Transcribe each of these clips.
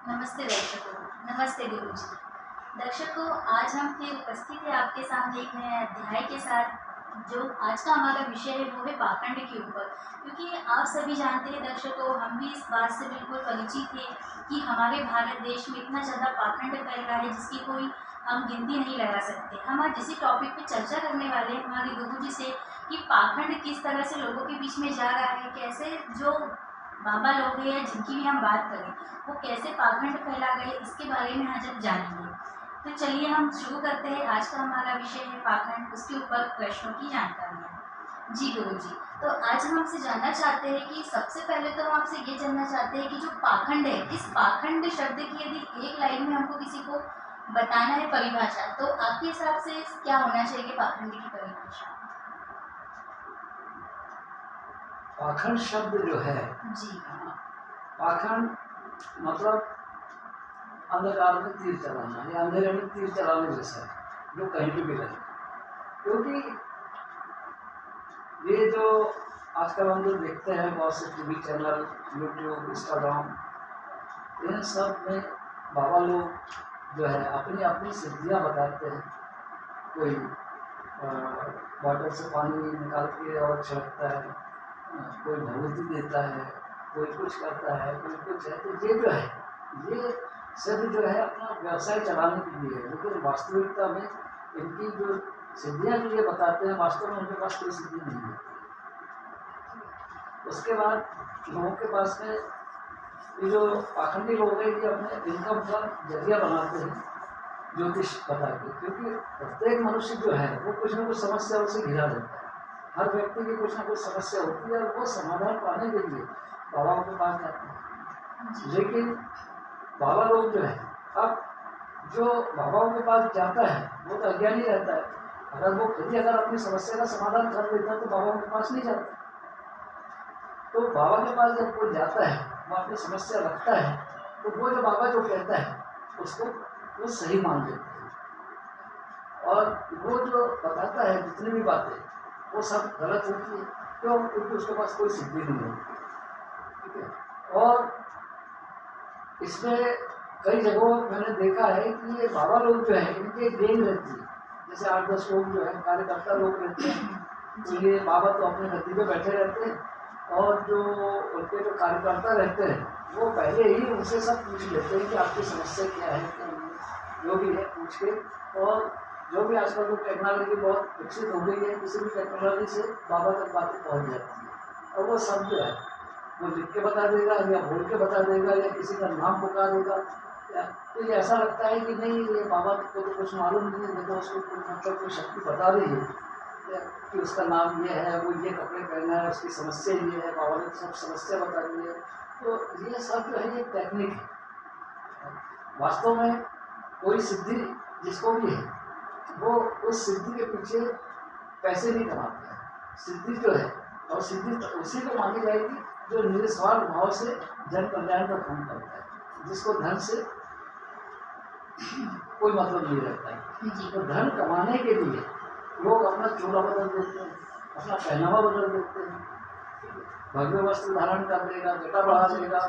नमस्ते दर्शकों, नमस्ते गुरु जी। दर्शकों, आज हम फिर उपस्थित हैं आपके सामने एक नए अध्याय के साथ। जो आज का हमारा विषय है वो है पाखंड के ऊपर। क्योंकि आप सभी जानते हैं दर्शकों, हम भी इस बात से बिल्कुल परिचित हैं कि हमारे भारत देश में इतना ज़्यादा पाखंड फैल रहा है जिसकी कोई हम गिनती नहीं लगा सकते। हम आज इसी टॉपिक पे चर्चा करने वाले हैं हमारे गुरु जी से कि पाखंड किस तरह से लोगों के बीच में जा रहा है, कैसे जो बाबा लोग हैं या जिनकी भी हम बात करें वो कैसे पाखंड फैला गए, इसके बारे में आज हम जानेंगे। तो चलिए हम शुरू करते हैं। आज का हमारा विषय है पाखंड, उसके ऊपर प्रश्नों की जानकारियाँ। जी गुरु जी, तो आज हम आपसे जानना चाहते हैं कि सबसे पहले तो हम आपसे ये जानना चाहते हैं कि जो पाखंड है, इस पाखंड शब्द की यदि एक लाइन में हमको किसी को बताना है परिभाषा, तो आपके हिसाब से क्या होना चाहिए पाखंड की परिभाषा? पाखंड शब्द जो है, जी पाखंड मतलब अंधकार में तीर चलाना या अंधेरे में तीर चलाने जैसा है, जो कहीं पे भी रहे। क्योंकि ये जो आजकल हम लोग देखते हैं बहुत से टीवी चैनल, यूट्यूब, इंस्टाग्राम, इन सब में बाबा लोग जो है अपनी अपनी सिद्धियाँ बताते हैं। कोई बॉटल से पानी निकाल के और छिड़कता है, कोई भभूति देता है, कोई कुछ करता है, कोई कुछ है। तो ये जो है, ये सब जो है अपना व्यवसाय चलाने के लिए है। लेकिन वास्तविकता में इनकी जो सिद्धियाँ जो ये बताते हैं, वास्तव में उनके पास कोई सिद्धि नहीं है। उसके बाद लोगों के पास में ये जो पाखंडी लोग हैं, ये अपने इनकम का जरिया बनाते हैं ज्योतिष बता के। क्योंकि प्रत्येक मनुष्य जो है वो कुछ ना कुछ समस्याओं से घिरा रहता है। हर व्यक्ति की कुछ ना कुछ समस्या होती है और वो समाधान पाने के लिए बाबाओं के पास जाते हैं। लेकिन बाबा लोग जो है, अब जो बाबाओं के पास जाता है वो तो अज्ञानी रहता है। अगर वो खुद ही अगर अपनी समस्या का समाधान कर लेता है तो बाबाओं के पास नहीं जाता। तो बाबा के पास जब कोई जाता है, वो अपनी समस्या रखता है, तो वो जो बाबा जो कहता है उसको वो सही मान लेते हैं। और वो जो बताता है जितनी भी बातें, वो सब गलत होती है। क्यों? क्योंकि उसके पास कोई सिद्धि नहीं होती। ठीक है। और इसमें कई जगहों मैंने देखा है कि ये बाबा लोग जो है इनकी एक गैंग रहती है। जैसे 8-10 लोग जो है कार्यकर्ता लोग रहते हैं, तो ये बाबा तो अपने गद्दी पे बैठे रहते हैं और जो उनके जो कार्यकर्ता रहते हैं वो पहले ही उनसे सब पूछ लेते हैं कि आपकी समस्या क्या है, क्या नहीं, जो भी है पूछ के। और जो भी आजकल तो टेक्नोलॉजी बहुत विकसित हो गई है, किसी भी टेक्नोलॉजी से बाबा तक बातें पहुँच जाती है। और वो सब जो है वो लिख के बता देगा या बोल के बता देगा या किसी का नाम पुकार देगा। तो ये ऐसा लगता है कि नहीं, ये बाबा को तो कुछ मालूम नहीं है, तो उसको मतलब कोई शक्ति बता रही है कि उसका नाम ये है, वो ये कपड़े पहना है, उसकी समस्या ये है, बाबा ने सब समस्या बता दी है। तो ये सब जो है ये टेक्निक है। वास्तव में कोई सिद्धि जिसको भी है वो उस सिद्धि के पीछे पैसे नहीं कमाता है। सिद्धि जो है, और सिद्धि उसी को मानी जाएगी जो निस्वार्थ भाव से जन कल्याण का काम करता है, जिसको धन से कोई मतलब नहीं रहता है। तो धन कमाने के लिए लोग अपना चोला बदल देते हैं, अपना पहनावा बदल देते हैं, भव्य वस्त्र धारण कर लेगा, जटा बढ़ा लेगा,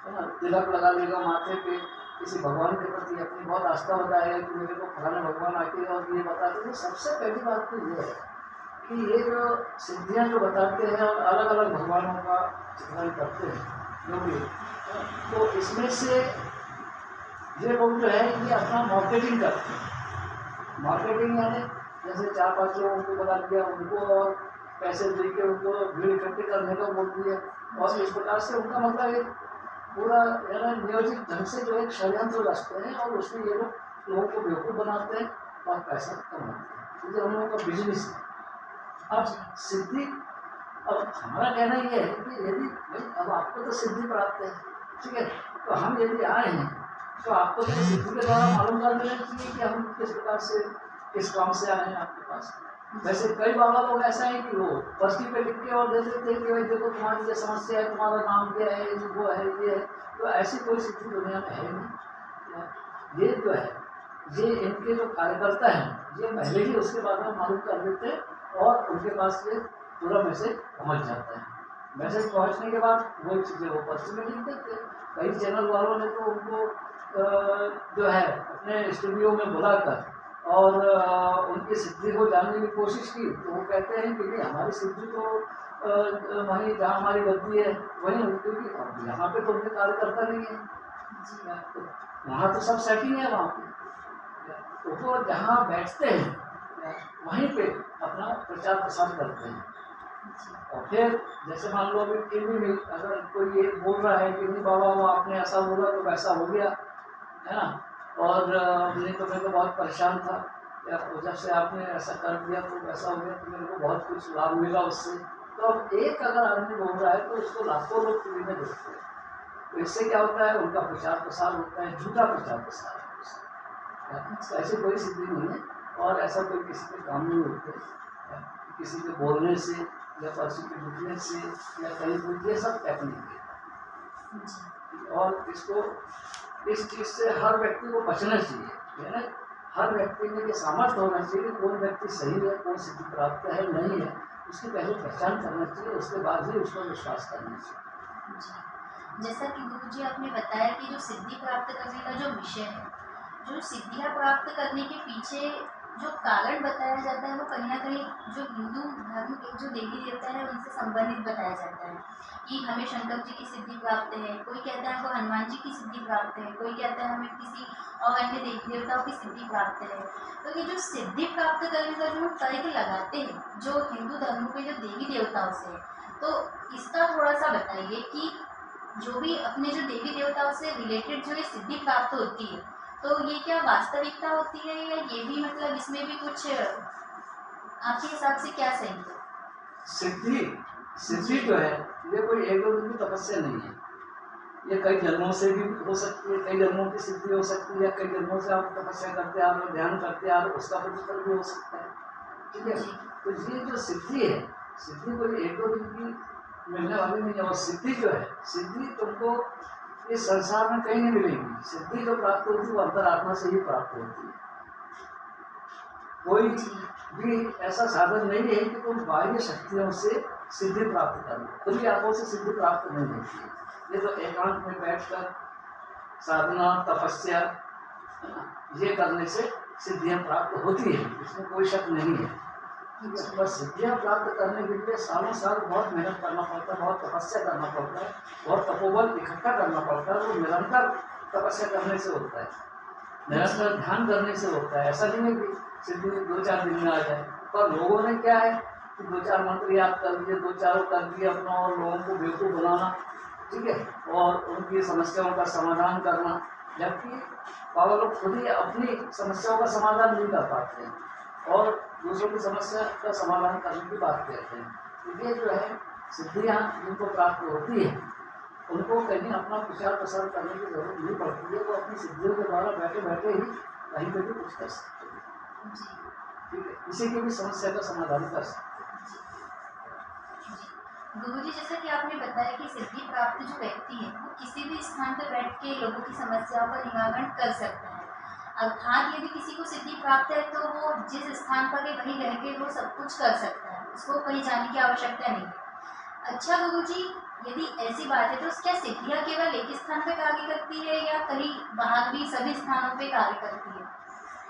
है ना, तिलक लगा लेगा माथे पे, किसी भगवान के प्रति अपनी बहुत आस्था बताएगा कि मेरे को फलाने भगवान आके और ये बताते हैं। सबसे पहली बात तो ये है कि ये जो सिद्धियाँ जो बताते हैं और अलग अलग भगवानों का चित्रण करते हैं जो भी, तो इसमें से ये लोग जो है ये अपना मार्केटिंग करते हैं। मार्केटिंग यानी जैसे 4-5 लोगों को बता दिया, उनको और पैसे दे के उनको भीड़ इकट्ठी करने का बोल दिया, और इस प्रकार से उनका मतलब एक पूरा नियोजित ढंग से जो एक षड्यंत्र रचते हैं और उसमें ये लोग लोगों को बेवकूफ़ बनाते हैं और पैसा कमाते हैं। ये हम लोगों का बिजनेस है। अब सिद्धि, अब हमारा कहना ये है कि यदि भाई अब आपको तो सिद्धि प्राप्त है, ठीक है, तो हम यदि आए हैं तो आपको तो सिद्धि के द्वारा मालूम कर देना चाहिए कि हम किस प्रकार से किस काम से आए हैं आपके पास। वैसे कई बाबा लोग ऐसा है कि वो पर्ची पे लिख के और दे देते हैं कि भाई देखो तुम्हारी ये समस्या है, तुम्हारा नाम क्या है, वो है, ये है। तो ऐसी कोई सिद्धि दुनिया में है नहीं। ये जो है, ये इनके जो कार्यकर्ता हैं ये पहले ही उसके बारे में मालूम कर देते हैं और उनके पास ये पूरा मैसेज पहुंच जाता है। मैसेज पहुंचने के बाद वो चीज़ें वो पर्ची में लिख देते हैं। कई चैनल वालों ने तो उनको जो है अपने स्टूडियो में बुलाकर और उनकी सिद्धि को जानने की कोशिश की, तो वो कहते हैं कि नहीं, हमारी सिद्धि तो वहीं जहाँ हमारी गद्दी है वहीं होती है, अब यहाँ पे तो उनके कार्यकर्ता नहीं है, तो वहाँ तो सब सेटिंग है वहाँ पे, तो वो जहाँ बैठते हैं वहीं पे अपना प्रचार प्रसार करते हैं। और फिर जैसे मान लो अभी टीवी में अगर कोई ये बोल रहा है कि नहीं बाबा वो आपने ऐसा बोला तो वैसा हो गया, है ना, और नहीं तो मैं तो बहुत परेशान था, या जब से आपने ऐसा कर दिया तो वैसा हो गया, तो मेरे को बहुत कुछ लाभ मिला उससे। तो अब एक अगर आदमी बोल रहा है तो उसको लाखों लोग टीवी में देखते हैं, तो इससे क्या होता है, उनका प्रचार प्रसार होता है, झूठा प्रचार प्रसार है। तो ऐसी कोई सिद्धि नहीं है, और ऐसा कोई किसी के काम नहीं होते, किसी के बोलने से या पर्ची के लिखने से या कहीं कोई, ये सब टेक्निक है। और इसको इस चीज़ से हर व्यक्ति को बचना चाहिए, है ना, हर व्यक्ति में ये सामर्थ्य होना चाहिए कि कौन व्यक्ति सही है, कौन सिद्धि प्राप्त है नहीं है, उसकी पहले पहचान करना चाहिए, उसके बाद ही उसको विश्वास करना चाहिए। जैसा कि गुरुजी आपने बताया कि जो सिद्धि प्राप्त करने का जो विषय है, जो सिद्धियाँ प्राप्त करने के पीछे जो कारण बताया जाता है वो कहीं ना कहीं जो हिंदू धर्म के जो देवी देवता है उनसे संबंधित बताया जाता है कि हमें शंकर जी की सिद्धि प्राप्त है, कोई कहता है हमको हनुमान जी की सिद्धि प्राप्त है, कोई कहता है हमें किसी और अन्य देवी देवताओं की सिद्धि प्राप्त है। तो ये जो सिद्धि प्राप्त करने का जो तर्क लगाते हैं जो हिंदू धर्म के जो देवी देवताओं से, तो इसका थोड़ा सा बताइए कि जो भी अपने जो देवी देवताओं से रिलेटेड जो ये सिद्धि प्राप्त होती है, तो ये क्या वास्तविकता होती है या ये भी मतलब इसमें भी कुछ आपके हिसाब से क्या सही है? सिद्धि सिद्धि जो है ये कोई एक दो दिन की तपस्या नहीं है, ये कई जन्मों से भी हो सकती है, कई जन्मों की सिद्धि हो सकती है, कई जन्मों से आप तपस्या करते आ रहे हो, ध्यान करते आ रहे हो, उसका प्रतिफल भी हो सकता है, ठीक है। तो ये जो सिद्धि है, सिद्धि कोई एक दो दिन की मिलने वाली नहीं है, और सिद्धि जो है, सिद्धि तुमको इस संसार में कहीं नहीं मिलेगी, सिद्धि जो प्राप्त होती है वो अंतरात्मा से ही प्राप्त होती है। कोई भी ऐसा साधन नहीं है कि तुम बाह्य शक्तियों से सिद्धि प्राप्त कर लो, खुली आंखों से सिद्धि प्राप्त नहीं होती है। ये तो एकांत में बैठकर साधना तपस्या ये करने से सिद्धियां प्राप्त होती है, इसमें कोई शक नहीं है। पर सिद्धियां प्राप्त करने के लिए सालों साल बहुत मेहनत करना पड़ता है, बहुत तपस्या करना पड़ता है, बहुत तपोबल इकट्ठा करना पड़ता है, वो निरंतर तपस्या करने से होता है, निरंतर ध्यान करने से होता है। ऐसा नहीं है कि सिद्धि 2-4 दिन में आ जाए। पर लोगों ने क्या है कि 2-4 मंत्र याद कर दिए, 2-4 कर दिए अपना, और लोगों को बेवकूफ़ बनाना, ठीक है, और उनकी समस्याओं का समाधान करना, जबकि बाबा लोग खुद ही अपनी समस्याओं का समाधान नहीं कर पाते हैं और दूसरों की समस्या का समाधान करने की बात कहते हैं। तो ये जो है सिद्धियाँ जिनको प्राप्त होती है उनको कहीं अपना प्रचार प्रसार करने की जरूरत नहीं पड़ती है, वो अपनी सिद्धियों के द्वारा बैठे बैठे ही कहीं पर भी कुछ कर सकते हैं, ठीक है, किसी की भी समस्या का समाधान कर सकते हैं। गुरुजी, जैसा कि आपने बताया कि सिद्धि प्राप्त जो व्यक्ति है वो किसी भी स्थान पर बैठ के लोगों की समस्याओं का निवारण कर सकता है, अर्थात यदि किसी को सिद्धि प्राप्त है तो वो जिस स्थान पर है वहीं रह के वो सब कुछ कर सकता है, उसको कहीं जाने की आवश्यकता नहीं है। अच्छा गुरुजी, यदि ऐसी बात है तो क्या सिद्धियाँ केवल एक स्थान पर कार्य करती है या कहीं बाहर भी सभी स्थानों पर कार्य करती है?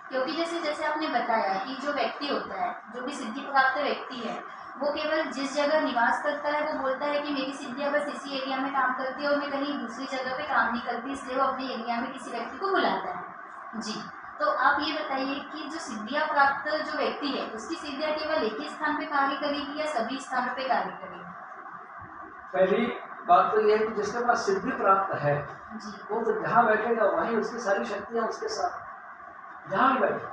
क्योंकि जैसे जैसे आपने बताया कि जो व्यक्ति होता है, जो भी सिद्धि प्राप्त व्यक्ति है, वो केवल जिस जगह निवास करता है वो बोलता है कि मेरी सिद्धियाँ बस इसी एरिया में काम करती है और मैं कहीं दूसरी जगह पे काम नहीं करती, इसलिए वो अपने एरिया में किसी व्यक्ति को बुलाता है। जी, तो आप ये बताइए कि जो सिद्धियाँ प्राप्त जो व्यक्ति है उसकी सिद्धियाँ केवल एक ही स्थान पे कार्य करेगी या सभी स्थानों पे कार्य करेगी? पहली बात तो ये है कि जिसके पास सिद्धि प्राप्त है जी, वो तो जहाँ बैठेगा वहीं उसकी सारी शक्तियाँ उसके साथ, जहाँ भी बैठे।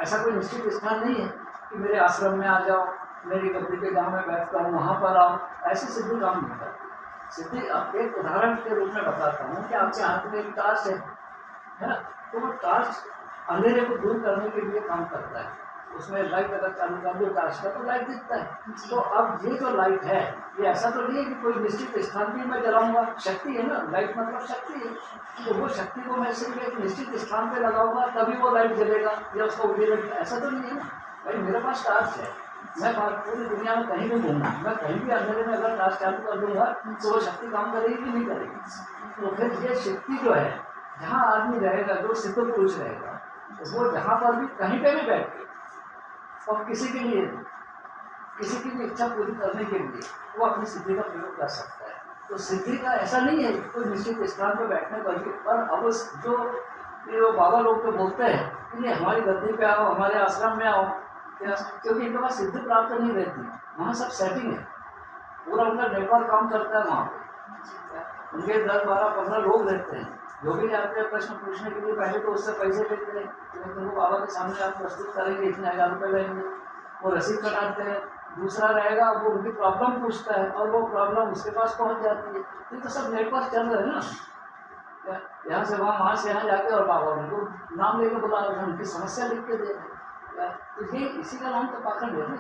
ऐसा कोई निश्चित स्थान नहीं है कि मेरे आश्रम में आ जाओ, मेरी गद्दी पे जहाँ मैं बैठता हूँ वहाँ पर आओ, ऐसी सिद्धि काम नहीं करती। सिद्धि अब एक उदाहरण के रूप में बताता हूँ कि आपके हाथ में एक टार्च है ना, तो वो टार्च अंधेरे को दूर करने के लिए काम करता है, उसमें लाइट अगर चालू कर दो टार्च का तो लाइट दिखता है। तो अब ये जो लाइट है ये ऐसा तो नहीं है कि कोई निश्चित स्थान भी मैं जलाऊंगा, शक्ति है ना, लाइट मतलब शक्ति है, तो वो शक्ति को मैं सिर्फ एक निश्चित स्थान पे लगाऊंगा तभी वो लाइट जलेगा या उसका उजाला, ऐसा तो नहीं है ना भाई। मेरे पास टार्च है, मैं पूरी दुनिया में कहीं भी घूमूँ, मैं कहीं भी अंधेरे में अगर टॉर्च चालू कर दूंगा तो वो शक्ति काम करेगी कि नहीं करेगी। तो फिर ये शक्ति जो है, जहाँ आदमी रहेगा, जो सिद्ध पुरुष रहेगा, तो वो जहाँ पर भी कहीं पे भी बैठ के और किसी के लिए, किसी की भी इच्छा पूरी करने के लिए वो अपनी सिद्धि का प्रयोग कर सकता है। तो सिद्धि का ऐसा नहीं है कोई निश्चित स्थान पर बैठने पर अब जो ये बाबा लोग तो बोलते हैं कि ये हमारी गद्दी पे आओ, हमारे आश्रम में आओ, क्योंकि इनके पास सिद्धि प्राप्त नहीं रहती, वहाँ सब सेटिंग है, पूरा उनका नेटवर्क काम करता है वहाँ पे। उनके 10, 12, 15 लोग रहते हैं, जो भी आते हैं प्रश्न पूछने के लिए पहले तो उससे पैसे लेते हैं, तो तुमको बाबा के सामने आप प्रस्तुत करेंगे, इतने 1000 रुपये लेंगे, वो रसीद कटाते हैं। दूसरा रहेगा वो उनकी प्रॉब्लम पूछता है और वो प्रॉब्लम उसके पास पहुँच जाती है। ये तो सब नेटवर्क चल रहे हैं ना, यहाँ से वहाँ से यहाँ जाके और बाबा उनको नाम लेके बुला रहे हैं, उनकी समस्या लिख के दे रहे हैं। तो ये इसी का नाम तो पाखंड है ना।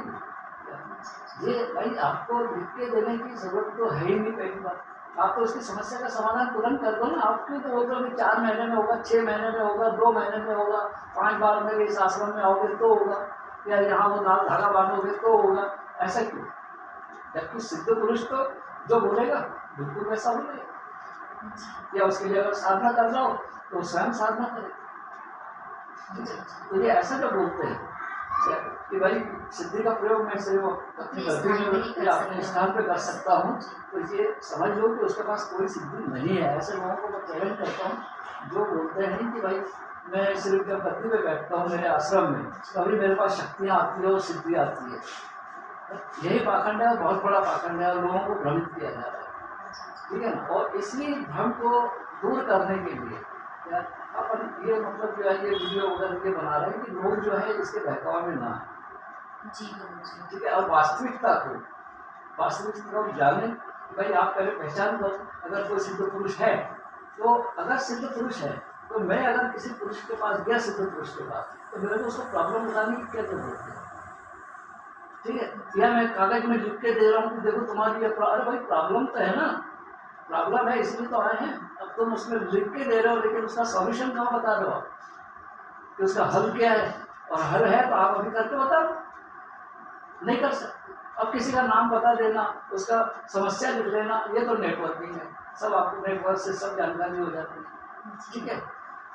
ये भाई आपको लिख के देने की जरूरत तो है ही नहीं। पहली बात आप तो उसकी समस्या का समाधान तुरंत कर दो ना। आप क्यों तो बोलते हो कि 4 महीने में होगा, 6 महीने में होगा, 2 महीने में होगा, 5 बार में इस आश्रम में आओगे तो होगा, या यहाँ वो लाल धागा बांधोगे तो होगा, ऐसा क्यों? जबकि सिद्ध पुरुष तो जो बोलेगा बिल्कुल वैसा बोलेगा। या उसके लिए अगर साधना करना हो तो स्वयं साधना करे। तो ये ऐसा जो बोलते हैं कि भाई सिद्धि का प्रयोग मैं सिर्फ अपनी गद्दी में या अपने स्थान पे कर सकता हूँ, तो ये समझ लो कि उसके पास कोई सिद्धि नहीं है। ऐसे लोगों को मैं चैलेंज करता हूँ जो बोलते हैं कि भाई मैं सिर्फ जब गद्दी पे बैठता हूँ मेरे आश्रम में, तभी मेरे पास शक्तियाँ आती है और सिद्धि आती है। यही पाखंड है, बहुत बड़ा पाखंड है, और लोगों को भ्रमित किया जा रहा है। ठीक है ना। और इसलिए भ्रम को दूर करने के लिए अपन ये मतलब जो है ये वीडियो वगैरह ये बना रहे हैं कि लोग जो है इसके बहकाव में ना आए। ठीक है। और वास्तविकता को जाने। भाई आप पहले पहचान करो, अगर कोई सिद्ध पुरुष है तो अगर सिद्ध पुरुष है तो मैं अगर किसी पुरुष के पास गया, सिद्ध पुरुष के पास, तो मेरे को उसको प्रॉब्लम बताने की क्या जरूरत है? ठीक है। या मैं कागज में लिख के दे रहा हूँ कि देखो तुम्हारी अरे भाई प्रॉब्लम तो है ना, प्रॉब्लम है इसलिए तो आए हैं। अब तुम उसमें लिख के दे रहे हो लेकिन उसका सॉल्यूशन कहाँ बता रहे हो आप कि उसका हल क्या है? और हल है तो आप अभी करके बताओ, नहीं कर सकते। अब किसी का नाम बता देना, उसका समस्या लिख लेना, ये तो नेटवर्किंग है, सब आपको नेटवर्क से सब जानकारी हो जाती है। ठीक है।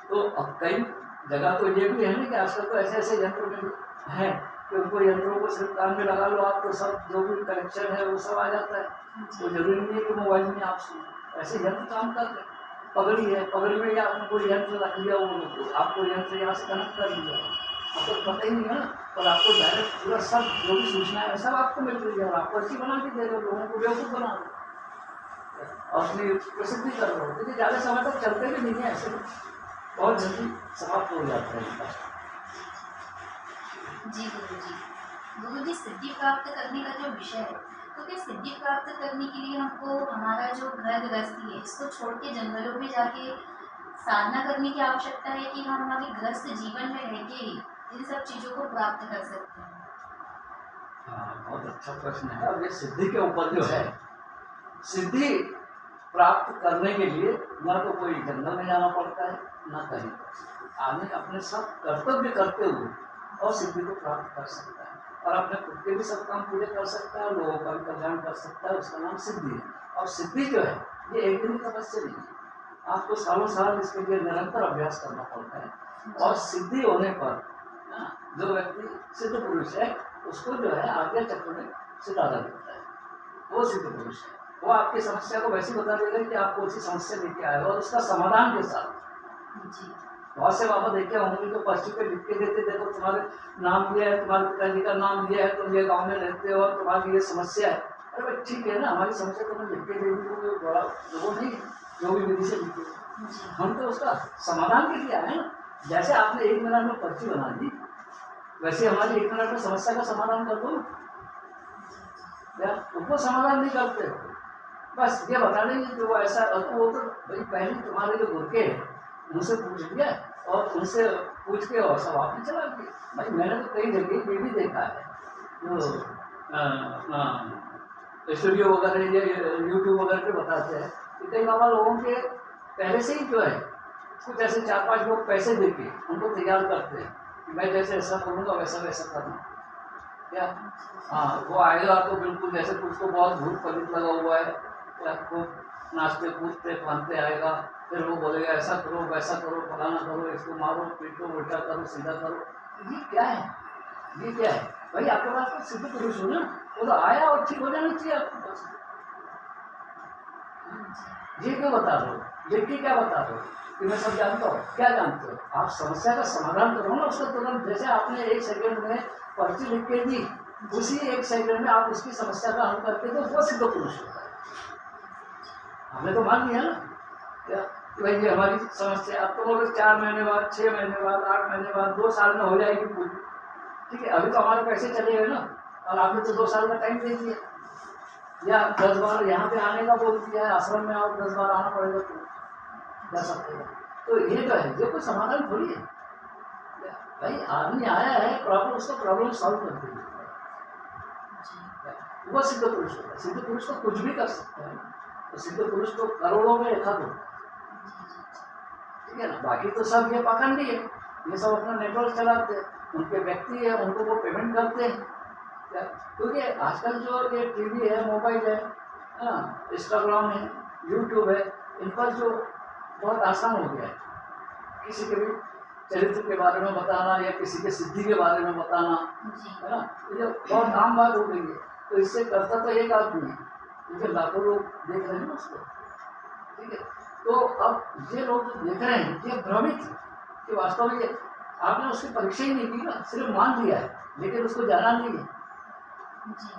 तो अब कई जगह तो ये भी है ना कि आजकल तो ऐसे ऐसे यंत्र हैं कि उनको यंत्रों को सिर्फ कान में लगा लो आप, तो सब जो भी कनेक्शन है वो सब आ जाता है। तो जरूरी नहीं है कि मोबाइल में आप सुनो, ऐसे यंत्र काम करते हैं। पगड़ी है, पगड़ी में या आपने कोई यंत्र रख लिया, वो आपको यंत्र यहाँ से कनेक्ट कर दिया, आपको पता ही नहीं है ना, और आपको डायरेक्ट पूरा सब जो भी सूचना है सब आपको मिल रही है, और आपको अच्छी बना के दे रहे हो, लोगों को बेवकूफ़ बना रहे हो और अपनी प्रसिद्धि कर रहे हो। क्योंकि ज़्यादा समय तक चलते भी नहीं है, ऐसे बहुत जल्दी समाप्त हो जाता है। जी गुरु जी, सिद्धि प्राप्त करने का जो विषय है, तो क्या सिद्धि प्राप्त करने के लिए हमको हमारा जो घर गृहस्थी है इसको छोड़ के जंगलों में जाके साधना करने की आवश्यकता है कि हम हमारे गृहस्थ जीवन में रह के ही इन सब चीज़ों को प्राप्त कर सकते हैं? हाँ, बहुत अच्छा प्रश्न है। अब ये सिद्धि के ऊपर जो है, सिद्धि प्राप्त करने के लिए ना तो कोई जंगल में जाना पड़ता है ना कहीं, आदमी अपने सब कर्तव्य करते हुए और सिद्धि को प्राप्त कर सकता है, और अपने खुद के भी सब काम पूरे कर सकता है, लोगों का भी कल्याण कर सकता है। उसका नाम सिद्धि है। और सिद्धि जो है ये एक दिन की तपस्या नहीं है, आपको सालों साल इसके लिए निरंतर अभ्यास करना पड़ता है। और सिद्धि होने पर जो व्यक्ति सिद्ध पुरुष है उसको जो है आज्ञा चक्र में सितारा देता है, वो सिद्ध पुरुष है। वो आपकी समस्या को वैसे बता देगा कि आप कौन सी समस्या लेके आए हो और उसका समाधान के साथ। बहुत से बाबा देखे होंगे तो पर्ची पे लिख के देते, देखो तुम्हारे नाम ये है, तुम्हारे पिताजी का नाम ये है, तुम ये गांव में रहते हो और तुम्हारी ये समस्या है। अरे भाई ठीक है ना, हमारी समस्या तो मैं लिख के दे दी, बड़ा वो नहीं जो भी विधि से लिखे, हम तो उसका समाधान के लिए आए ना। जैसे आपने 1 मिनट में पर्ची बना दी, वैसे हमारी 1 मिनट में समस्या का समाधान कर दो या उनको समाधान नहीं करते, बस ये बता देंगे कि वो ऐसा। वो तो भाई पहले तुम्हारे जो गुरके हैं उनसे पूछ लिया और उनसे पूछ के और सब आपने चला दिया। भाई मैंने तो कई जगह ये भी देखा है, जो स्टूडियो वगैरह या यूट्यूब वगैरह पे बताते हैं कि कई बाबा लोगों के पहले से ही जो है कुछ ऐसे 4-5 लोग पैसे देके उनको तैयार करते हैं कि मैं जैसे ऐसा करूँगा वैसा वैसा करना। क्या? हाँ, वो आएगा तो बिल्कुल जैसे कुछ को बहुत भूत पलित लगा हुआ है, या खूब नाचते कूदते फानते आएगा, फिर वो बोलेगा ऐसा करो वैसा करो फलाना करो, इसको मारो पीटो उल्टा करो सीधा करो। ये क्या है? ये क्या है भाई? आपके पास तो सिद्ध पुरुष हो ना, वो तो आया और ठीक हो जाना चाहिए आपके पास। ये क्यों बता रहे हो? ये क्या बता रहे हो कि मैं सब जानता हूँ? क्या जानते हो? आप समस्या का समाधान करो ना उसका तुरंत। जैसे आपने 1 सेकंड में पर्ची लिख के दी, उसी 1 सेकंड में आप उसकी समस्या का हल करके दो, वो सिद्ध पुरुष होता है। हमने तो मान लिया ना क्या कि भाई ये हमारी समस्या, अब तो बोलो 4 महीने बाद, 6 महीने बाद, 8 महीने बाद, 2 साल में हो जाएगी पूरी। ठीक है, अभी तो हमारे पैसे चले गए ना, और आपने तो 2 साल का टाइम दे दिया, या 10 बार यहाँ पे आने का बोल दिया है, आश्रम में आओ 10 बार आना पड़ेगा तो जा सकते। तो ये जो है ये कोई समाधान थोड़ी है भाई। आदमी आया है, प्रॉब्लम उसका प्रॉब्लम सॉल्व कर दीजिए, वो सिद्ध पुरुष होता है। सिद्ध पुरुष तो कुछ भी कर सकता है, तो सिद्ध पुरुष तो करोड़ों में एक आध होता है, ठीक है ना। बाकी तो सब ये पाखंडी है, ये सब अपना नेटवर्क चलाते हैं, उनके व्यक्ति है, उनको वो पेमेंट करते हैं क्या? क्योंकि आजकल जो ये टीवी है, मोबाइल है, इंस्टाग्राम है, यूट्यूब है, इन पर जो बहुत आसान हो गया है किसी के भी चरित्र के बारे में बताना या किसी के सिद्धि के बारे में बताना, है ना, ये बहुत आम बात हो गई है। तो इससे करता तो एक आदमी है, क्योंकि लाखों लोग देख रहे हैं ना उसको, ठीक है। तो अब ये लोग जो देख रहे हैं ये भ्रमित है कि वास्तव में आपने उसकी परीक्षा ही नहीं की ना, सिर्फ मान लिया है, लेकिन उसको जाना नहीं है।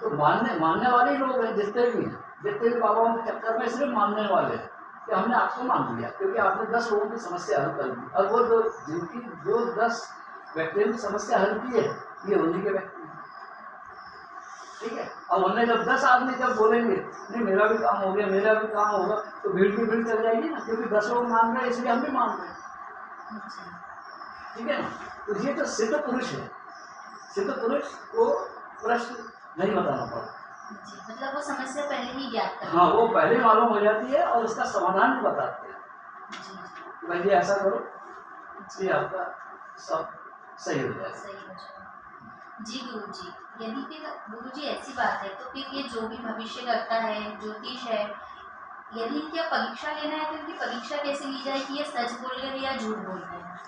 तो मानने वाले लोग हैं जितने भी हैं, जितने भी बाबाओं के चक्कर में सिर्फ मानने वाले हैं कि हमने आपको मान लिया क्योंकि आपने 10 लोगों की समस्या हल कर दी। और वो जो 10 व्यक्तियों की समस्या हल की है, ये उन्हीं के व्यक्ति हैं, ठीक है। अब उन्हें जब 10 आदमी जब बोलेंगे नहीं मेरा भी काम हो गया, मेरा भी काम होगा, तो भीड़ की भीड़ चल जाएगी ना, क्योंकि 10 लोग मान रहे हैं इसलिए हम भी मान रहे हैं, ठीक है ना। तो ये जो सिद्ध पुरुष है, सिद्ध पुरुष को प्रश्न नहीं बताना पड़ा, मतलब वो समस्या पहले ही ज्ञात कर, हाँ, वो पहले मालूम हो जाती है और उसका समाधान भी बताते हैं कि भाई ये ऐसा करो, ये आपका सब सही हो जाएगा। सही हो जाएगा। जी गुरु जी, यदि फिर गुरु जी ऐसी बात है तो फिर ये जो भी भविष्य करता है, ज्योतिष है, यदि इनकी परीक्षा लेना है तो इनकी परीक्षा कैसे ली जाए कि ये सच बोल रहे हैं या झूठ बोल रहे हैं?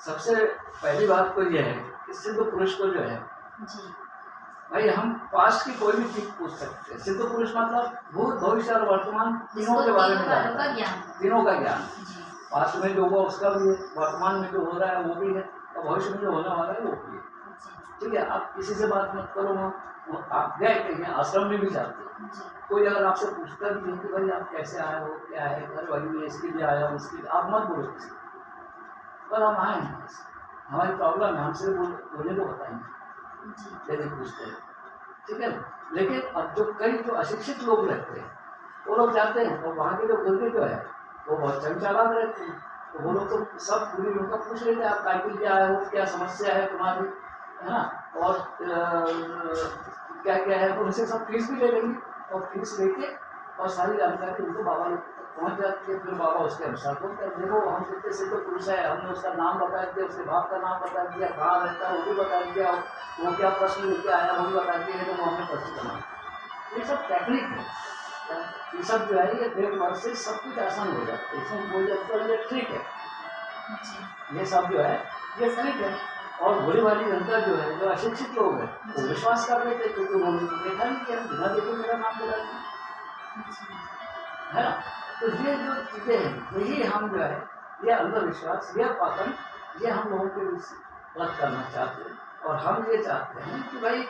सबसे पहली बात तो यह है कि सिद्ध पुरुष को जो है जी भाई, हम पास्ट की कोई भी चीज पूछ सकते हैं। सिद्ध पुरुष मतलब भूत भविष्य और वर्तमान तीनों के बारे में जानता है, तीनों का ज्ञान। पास्ट में जो हुआ उसका भी है, वर्तमान में जो हो रहा है वो भी है, और भविष्य में जो होने वाला है वो भी है, ठीक है। आप किसी से बात मत करो, आप गए कहीं आश्रम में भी जाते हैं, कोई अगर आपसे पूछता भी है कि भाई आप कैसे आए हो, क्या है, घर वाली में इसके लिए आया हूँ उसके लिए, आप मत बोलो किसी पर हम आए हैं, हमारी प्रॉब्लम है, हमसे बोलने को बताएंगे यदि पूछते हैं, ठीक है ना। लेकिन अब जो कई जो अशिक्षित लोग रहते हैं वो लोग जाते हैं, और वहाँ के जो गुर्गे जो है वो बहुत चमचालाक रहते हैं, तो वो लोग तो सब पूरी उनका पूछ लेते हैं आप टाइटल क्या है, वो क्या समस्या है तुम्हारी, है ना, और क्या क्या है, तो उनसे सब फीस भी ले लेंगे, और फीस लेके और सारी जानकारी उनको बाबा लोग पहुँच जाती है। फिर बाबा उसके अनुसार बोलते हैं देखो हम कितने सिद्ध पुरुष है, हमने उसका नाम बता दिया, उसके बाप का नाम बता दिया, कहाँ रहता है वो भी बता दिया, वो क्या प्रश्न लेके आया वो भी बता दिया, तो वो हमने पर्ची बना। ये सब टेक्निक है, ये सब जो है ये ब्रेक वर्क से सब कुछ आसान हो जाता है, इसमें बोल जाता है ये ठीक है, ये सब जो है ये ठीक है। और भोली भाली जनता जो है, जो अशिक्षित लोग हैं, वो विश्वास कर लेते क्योंकि उन्होंने देखा नहीं किया, बिना देखे मेरा नाम बता दिया, है ना। तो ये जो चीजें हैं यही हम जो है ये अंधविश्वास, ये पाखंड, ये हम लोगों के बीच रद्द करना चाहते हैं। और हम ये चाहते हैं कि भाई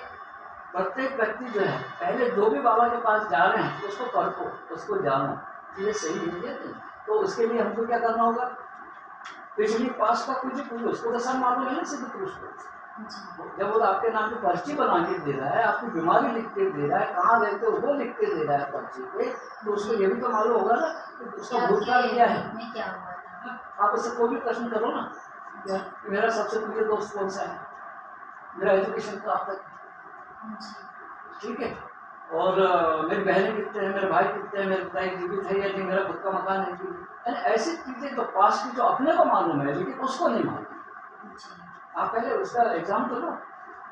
प्रत्येक व्यक्ति जो है पहले जो भी बाबा के पास जा रहे हैं उसको परखो, उसको जानो कि ये सही नहीं है। तो उसके लिए हमको क्या करना होगा, पिछली पास का कुछ पूछो, उसको तो सब मालूम है ना सिद्ध पुरुष को। जब वो आपके नाम की पर्ची बना के दे रहा है, आपकी बीमारी लिख के दे रहा है, कहाँ रहते हो वो लिख के दे रहा है पर्ची पे, तो उसको ये भी तो मालूम होगा ना कि उसका भूतकाल क्या है। आप उससे कोई भी प्रश्न करो ना, मेरा सबसे प्रिय दोस्त कौन सा है, मेरा एजुकेशन कहाँ तक, ठीक है, और मेरी बहनें कितने हैं, मेरे भाई कितने हैं, मेरे पिता जीवित है या नहीं, मेरा खुद का मकान है कि नहीं, ऐसी चीजें जो पास्ट की जो अपने को मालूम है लेकिन उसको नहीं मालूम। आप पहले उसका एग्जाम तो लो,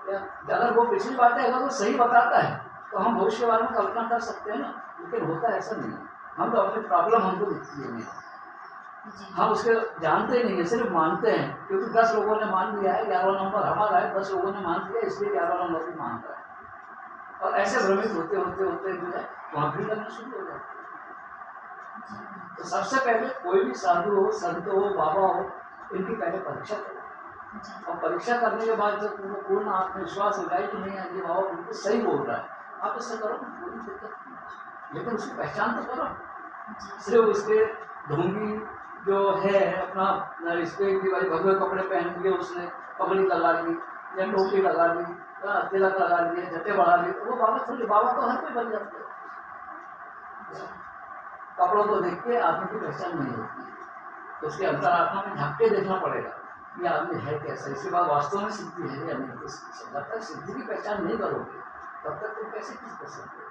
या अगर वो पिछली बातें अगर वो सही बताता है तो हम भविष्य के बारे में कल्पना कर सकते हैं ना, लेकिन होता ऐसा नहीं है। हम तो अपनी प्रॉब्लम हमको दिखती है, हम उसके जानते नहीं है, सिर्फ मानते हैं, क्योंकि 10 लोगों ने मान लिया है, 11वां नंबर हमारा है, 10 लोगों ने मान लिया इसलिए 11वां नंबर भी मान रहा है। और ऐसे भ्रमित होते होते होते जो है वहाँ भी करना शुरू हो जाता है। तो सबसे पहले कोई भी साधु हो, संत हो, बाबा हो, इनकी पहले परीक्षा करो, और परीक्षा करने के बाद जब तुमको पूर्ण आत्मविश्वास हो जाए कि नहीं ये बाबा बिल्कुल सही बोल रहा है, आप इससे करो, कोई दिक्कत नहीं, लेकिन उसकी पहचान तो करो। सिर्फ उसके ढोंगी जो है अपना इस पे कि भाई भगवे कपड़े पहन लिए, उसने पगड़ी लगा ली या टोपी लगा ली, तिलक लगा लिए, जटे बढ़ा लिए, तो वो बाबा थोड़ी, बाबा तो हर कोई बन जाते हैं। कपड़ों को देख के आदमी की पहचान नहीं होती, तो उसके अंतरात्मा में झांक के देखना पड़ेगा कि आदमी है कैसा, इसके बाद वास्तव में सिद्धि है या नहीं। तो जब तक सिद्धि की पहचान नहीं करोगे तब तक तुम कैसे चीज कर सकते हो।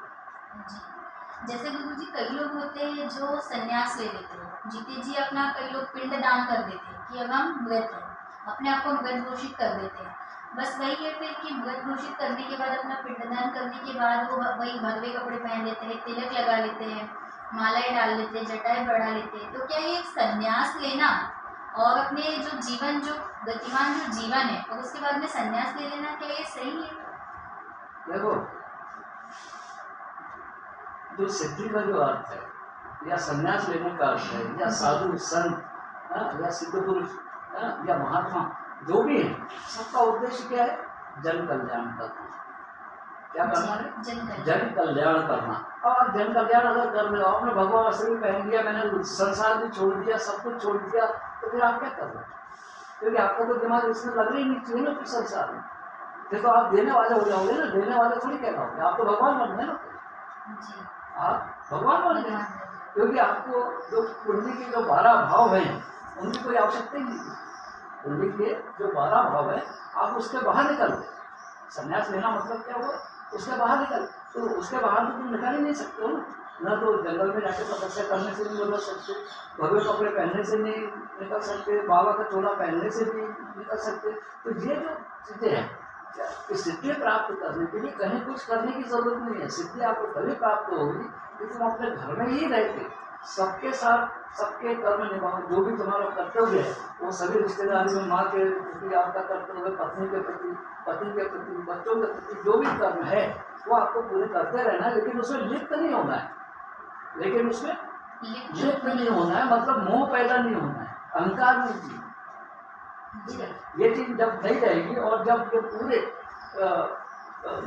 जैसे गुरु जी कई लोग होते हैं जो संन्यास ले लेते हैं, जीते जी अपना कई लोग पिंड दान कर देते हैं कि अब हम मृत हैं, अपने आप को मृत घोषित कर देते हैं। बस वही है फिर कि मृत घोषित करने के बाद अपना पिंडदान करने के बाद वो वही भगवे कपड़े पहन लेते हैं, तिलक लगा लेते हैं, मालाएं डाल लेते हैं, जटाएं बढ़ा लेते हैं। तो क्या ये संन्यास लेना और अपने जो जीवन, जो गतिमान जो जीवन है, और उसके बाद में संन्यास ले लेना, क्या ये सही है? देखो, जो सिद्धि का जो अर्थ है या संन्यास लेने का अर्थ है या साधु संत या सिद्ध पुरुष या महात्मा जो भी है, सबका उद्देश्य क्या है? जन कल्याण करना। क्या करना है? जन कल्याण करना। अब आप जन कल्याण अगर कर रहे हो, आपने भगवान वस्त्र भी पहन लिया, मैंने संसार भी छोड़ दिया, सब कुछ छोड़ दिया, तो फिर आप क्या कर रहे हो? क्योंकि आपका तो दिमाग इसमें लग ही नहीं चाहिए ना, फिर संसार में फिर तो आप देने वाले हो जाओगे ना, देने वाले थोड़ी क्या कहोगे, आप तो भगवान बन गए ना, आप भगवान बन गए, क्योंकि आपको जो कुंडली के जो 12 भाव हैं उनकी कोई आवश्यकता ही नहीं। कुंडली के जो 12 भाव है आप उसके बाहर निकल गए। संन्यास लेना मतलब क्या हुआ? उसके बाहर निकल, तो उसके बाहर तो तुम निकल ही नहीं सकते हो ना, तो जंगल में जाके तपस्या करने से नहीं निकल सकते, भगवे कपड़े पहनने से नहीं निकल सकते, बाबा का चोला पहनने से नहीं निकल सकते। तो ये जो चीजें हैं, सिद्धि प्राप्त करने के लिए कहीं कुछ करने की जरूरत नहीं है। सिद्धि आपको तभी प्राप्त होगी कि तुम अपने घर में ही रहते सबके साथ सबके कर्म निभाओ, जो भी तुम्हारा कर्तव्य है वो सभी रिश्तेदारी में, माँ के प्रति आपका कर्तव्य, पत्नी के प्रति, पति के प्रति, बच्चों के प्रति, जो भी कर्म है वो आपको पूरे करते रहना है, लेकिन उसमें लिप्त नहीं होना है। लेकिन उसमें लिप्त नहीं होना है मतलब मोह पैदा नहीं होना है, अहंकार नहीं चाहिए। ये चीज जब नहीं रहेगी और जब ये पूरे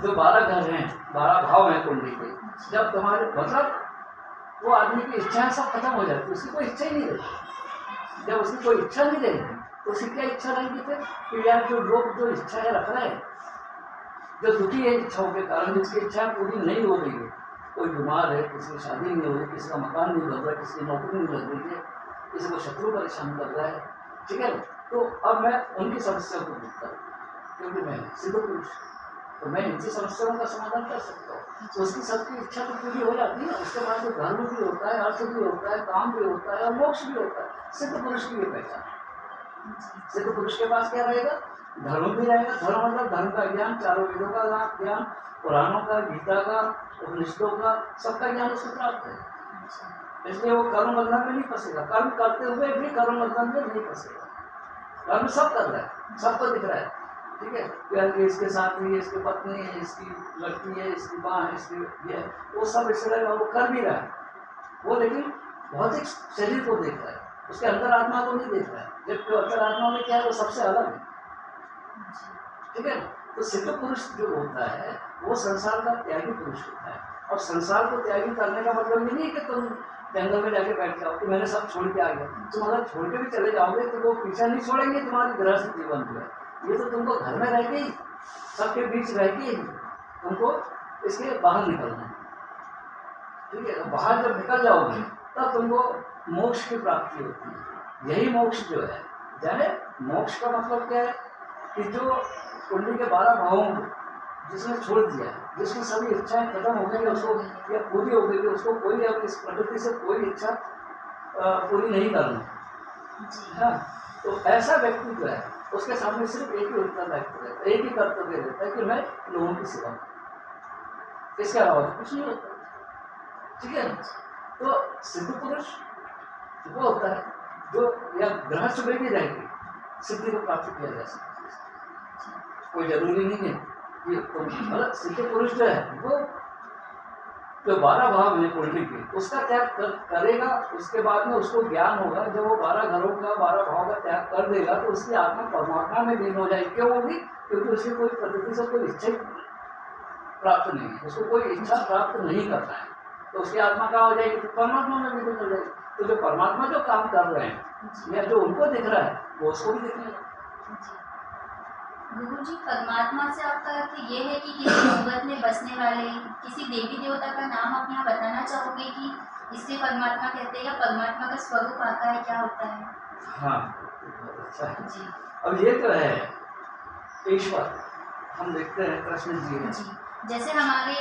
जो 12 घर हैं, 12 भाव हैं कुंडली के, जब तुम्हारे मतलब वो आदमी की इच्छाएं सब खत्म हो जाती है, उसकी कोई इच्छा ही नहीं रहती। जब उसकी कोई इच्छा नहीं रहेगी तो उसकी क्या इच्छा रहेगी फिर कि यार जो लोग जो इच्छाएं रख रहे हैं, जो दुखी है इच्छाओं के कारण, जिसकी इच्छा पूरी नहीं हो रही है, कोई बीमार है, किसी की शादी नहीं हो रही, किसी का मकान नहीं बन रहा, किसी की नौकरी नहीं लग रही है, किसी को शत्रु परेशान कर रहा है, ठीक है। तो अब मैं उनकी समस्या को दूर करूँ, क्योंकि मैं सिद्ध पुरुष, तो मैं इनकी समस्याओं का समाधान कर सकता हूँ। तो उसकी सबकी इच्छा तो पूरी हो जाती है ना। उसके बाद जो धर्म भी होता है, अर्थ भी होता है, काम भी होता है और मोक्ष भी होता है। सिद्ध पुरुष की ये पहचान। सिद्ध पुरुष के पास क्या रहेगा? धर्म भी रहेगा। धर्म मतलब धर्म का ज्ञान, चारों वेदों का ज्ञान, पुराणों का, गीता का, उपनिषदों का, सबका ज्ञान उसको प्राप्त है। इसलिए वो कर्म बंधन में नहीं फंसेगा। कर्म करते हुए भी कर्म बंधन में नहीं फंसेगा। कर्म सब कर रहा है, सबको दिख रहा है, ठीक है। इसके साथ ही, इसकी पत्नी है, इसकी लड़की है, इसकी माँ है, इसकी ये है, वो सब इसलिए वो कर भी रहा है वो, लेकिन भौतिक शरीर को देख रहा है, उसके अंतरात्मा को नहीं देख रहा है। जब अंतरात्मा में क्या है, वो सबसे अलग है, ठीक है। तो सिद्ध पुरुष जो होता है वो संसार का त्यागी पुरुष होता है। और संसार को त्यागी करने का मतलब ये नहीं कि तुम जंगल में जाके बैठ जाओ कि मैंने सब छोड़ के आ गया। तुम अगर छोड़ के भी चले जाओगे तो वो पीछा नहीं छोड़ेंगे तुम्हारी गृहस्थ जीवन जो है। ये तो तुमको घर में रह के ही, सबके बीच रह के ही तुमको इसके बाहर निकलना है, ठीक है। बाहर जब निकल जाओगे तब तुमको मोक्ष की प्राप्ति होती है। यही मोक्ष जो है, जाने मोक्ष का मतलब क्या है कि जो कुंडली के 12 भावों को जिसने छोड़ दिया, जिसकी सभी इच्छाएं खत्म हो गई, उसको या पूरी हो गई, उसको कोई अब इस प्रकृति से कोई इच्छा पूरी नहीं करना, हाँ। तो ऐसा व्यक्ति जो है उसके सामने सिर्फ एक ही उत्तरदायित्व रहता है, एक ही कर्तव्य रहता है कि मैं लोगों की सेवा करूं, इसके अलावा तो कुछ नहीं होता। ठीक है, तो सिद्ध पुरुष वो होता है जो या गृहस्थ में भी रहेगी सिद्धि को प्राप्त किया जा सकता है। कोई जरूरी नहीं है कि मतलब सिद्ध पुरुष जो है वो जो 12 भाव है कुंडली के उसका त्याग करेगा, उसके बाद में उसको ज्ञान होगा। जब वो 12 घरों का 12 भाव का त्याग कर देगा तो उसकी आत्मा परमात्मा में लीन हो जाएगी। क्यों होगी? क्योंकि उसकी कोई प्रकृति से कोई इच्छा प्राप्त नहीं है, उसको कोई इच्छा प्राप्त नहीं करना है, तो उसकी आत्मा कहाँ हो जाएगी? परमात्मा में लीन हो जाएगी। तो जो परमात्मा जो काम कर रहे हैं या जो उनको दिख रहा है वो उसको भी दिखेगा। गुरु जी, परमात्मा से आपका अर्थ ये है कि किसी जगत में बसने वाले किसी देवी देवता का नाम आप यहाँ बताना चाहोगे कि इससे परमात्मा कहते हैं या परमात्मा का स्वरूप आता है, क्या होता है? हाँ, बहुत अच्छा है जी। अब ये तो है ईश्वर, हम देखते हैं कृष्ण जी हैं। जी, जैसे हमारे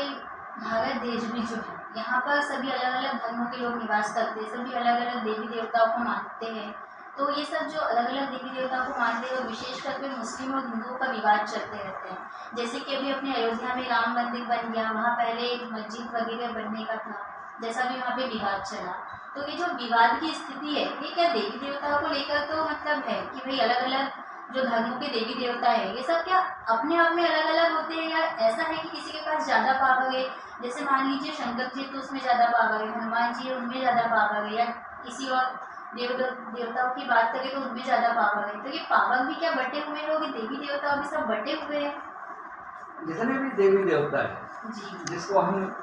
भारत देश में जो है यहाँ पर सभी अलग अलग धर्मों के लोग निवास करते हैं, सभी अलग अलग देवी देवताओं को मानते हैं। तो ये सब जो अलग अलग देवी देवताओं को मानते हैं और विशेष करके मुस्लिम और हिंदुओं का विवाद चलते रहते हैं। जैसे कि अभी अपने अयोध्या में राम मंदिर बन गया, वहाँ पहले एक मस्जिद वगैरह बनने का था, जैसा भी वहाँ पे विवाद चला। तो ये जो विवाद की स्थिति है ये क्या देवी देवताओं को लेकर तो मतलब है कि भाई अलग अलग जो धर्मों के देवी देवता है ये सब क्या अपने आप में अलग अलग होते हैं, या ऐसा है कि किसी के पास ज़्यादा पावर है? जैसे मान लीजिए शंकर जी तो उसमें ज़्यादा पावर है, हनुमान जी उनमें ज़्यादा पावर है, या किसी और देवताओं की बात करें तो उनमें ज़्यादा पावर है। तो ये पावर भी क्या बटे हुए लोग, देवी देवता भी सब बटे हुए हैं? जितने भी देवी देवता है जी जिसको हम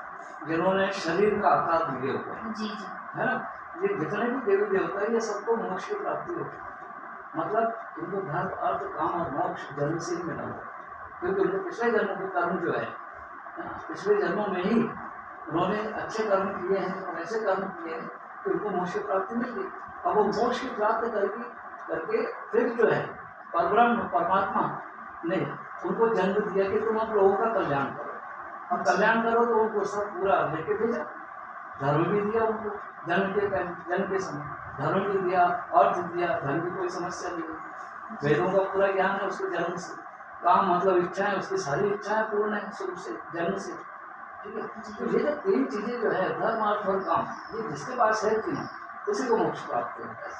जिन्होंने शरीर का आकार दिए हुए हैं, जी जी है ना, ये जितने भी देवी देवता है ये सबको मोक्ष की प्राप्ति होती है। मतलब उनको धर्म अर्थ काम और मोक्ष जन्म से ही मिला हुआ, क्योंकि उनके पिछले जन्म के कर्म जो है पिछले जन्मों में ही उन्होंने अच्छे कर्म किए हैं और ऐसे कर्म किए हैं कि उनको मोक्ष की प्राप्ति मिल गई। अब वो मोक्ष की प्राप्ति करके फिर जो है परब्रह्म परमात्मा ने उनको जन्म दिया कि तुम अब लोगों का कल्याण करो। अब कल्याण करो तो उनको सब पूरा लेके भेजा, धर्म भी दिया उनको जन्म के समय, धर्म भी दिया, अर्थ दिया, धर्म की कोई समस्या नहीं, वेदों का पूरा ज्ञान है उसको जन्म से, काम मतलब इच्छाएं उसकी सारी इच्छाएं पूर्ण है शुरू से जन्म से। ठीक है, तो ये जो 3 चीजें जो है धर्म अर्थ और काम, ये जिसके पास है तीनों उसी को मोक्ष प्राप्त होता है,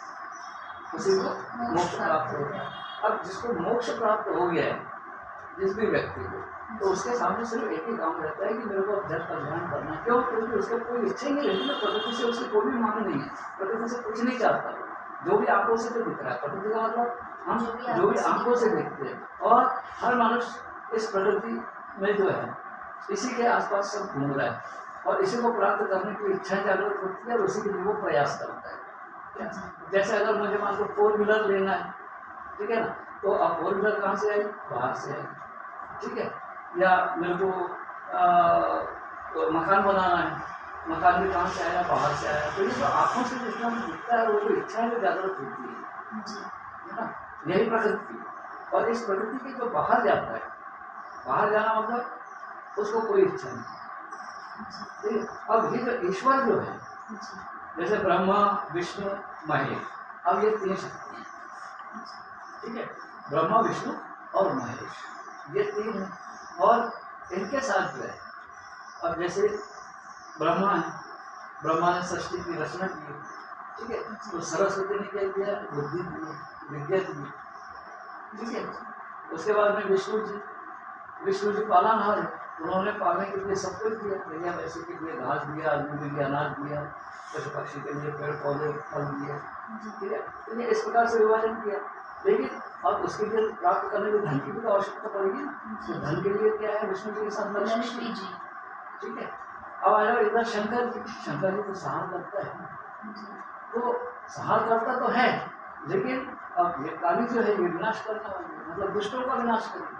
उसी को मोक्ष प्राप्त होता है। अब जिसको मोक्ष प्राप्त हो गया है जिस भी व्यक्ति को, तो उसके सामने सिर्फ एक ही काम रहता है कि मेरे को जन कल्याण करना है। क्यों? क्योंकि उसको कोई इच्छा ही नहीं रहती ना, प्रकृति से उसकी कोई भी मांग नहीं है, प्रकृति से कुछ नहीं चाहता। जो भी आंखों से तो दिख रहा है, प्रकृति का मतलब हम जो भी आंखों से देखते हैं, और हर मनुष्य इस प्रकृति में जो है इसी के आसपास सब घूम रहा है और इसी को प्राप्त करने की इच्छा जागृत होती है और उसी के लिए वो प्रयास करता है। जैसे अगर मुझे मान लो 4 व्हीलर लेना है, ठीक है ना, तो अब 4 व्हीलर कहाँ से आई? बाहर से आई, ठीक है, या मेरे को तो मकान बनाना है, मकान भी कहाँ से आया? बाहर से आया। तो ये जो आंखों से जितना दिखता है वो जो इच्छा है जागृत होती है ना, यही प्रकृति। और इस प्रकृति के जो बाहर जाता है, बाहर जाना मतलब उसको कोई इच्छा नहीं। ठीक है, अब ये जो ईश्वर जो है जैसे ब्रह्मा विष्णु महेश, अब ये 3 शक्ति हैं, ठीक है, ब्रह्मा विष्णु और महेश ये 3 हैं। और इनके साथ जो है अब जैसे ब्रह्मा है, ब्रह्मा ने सृष्टि की रचना की, ठीक है, तो सरस्वती ने क्या किया? बुद्धि दी, विद्या दी, ठीक है। उसके बाद में विष्णु जी पालनहार है, उन्होंने पालने के लिए सब कुछ दिया, दुनिया वैसे के लिए घास दिया, आदमी के लिए अनाज दिया, पशु पक्षी के लिए पेड़ पौधे फल दिए, ठीक है, तो ये इस प्रकार से विभाजन किया। लेकिन अब उसके लिए प्राप्त करने के धन की भी तो आवश्यकता पड़ेगी ना, तो धन के लिए क्या है? विष्णु जी के साथ लक्ष्मी जी, ठीक है। अब आ जाओ इधर शंकर जी तो सहार करता है, तो सहार करता तो है, लेकिन अब ये काली जो है ये विनाश करने वाली है, मतलब दुष्टों का विनाश करेगी,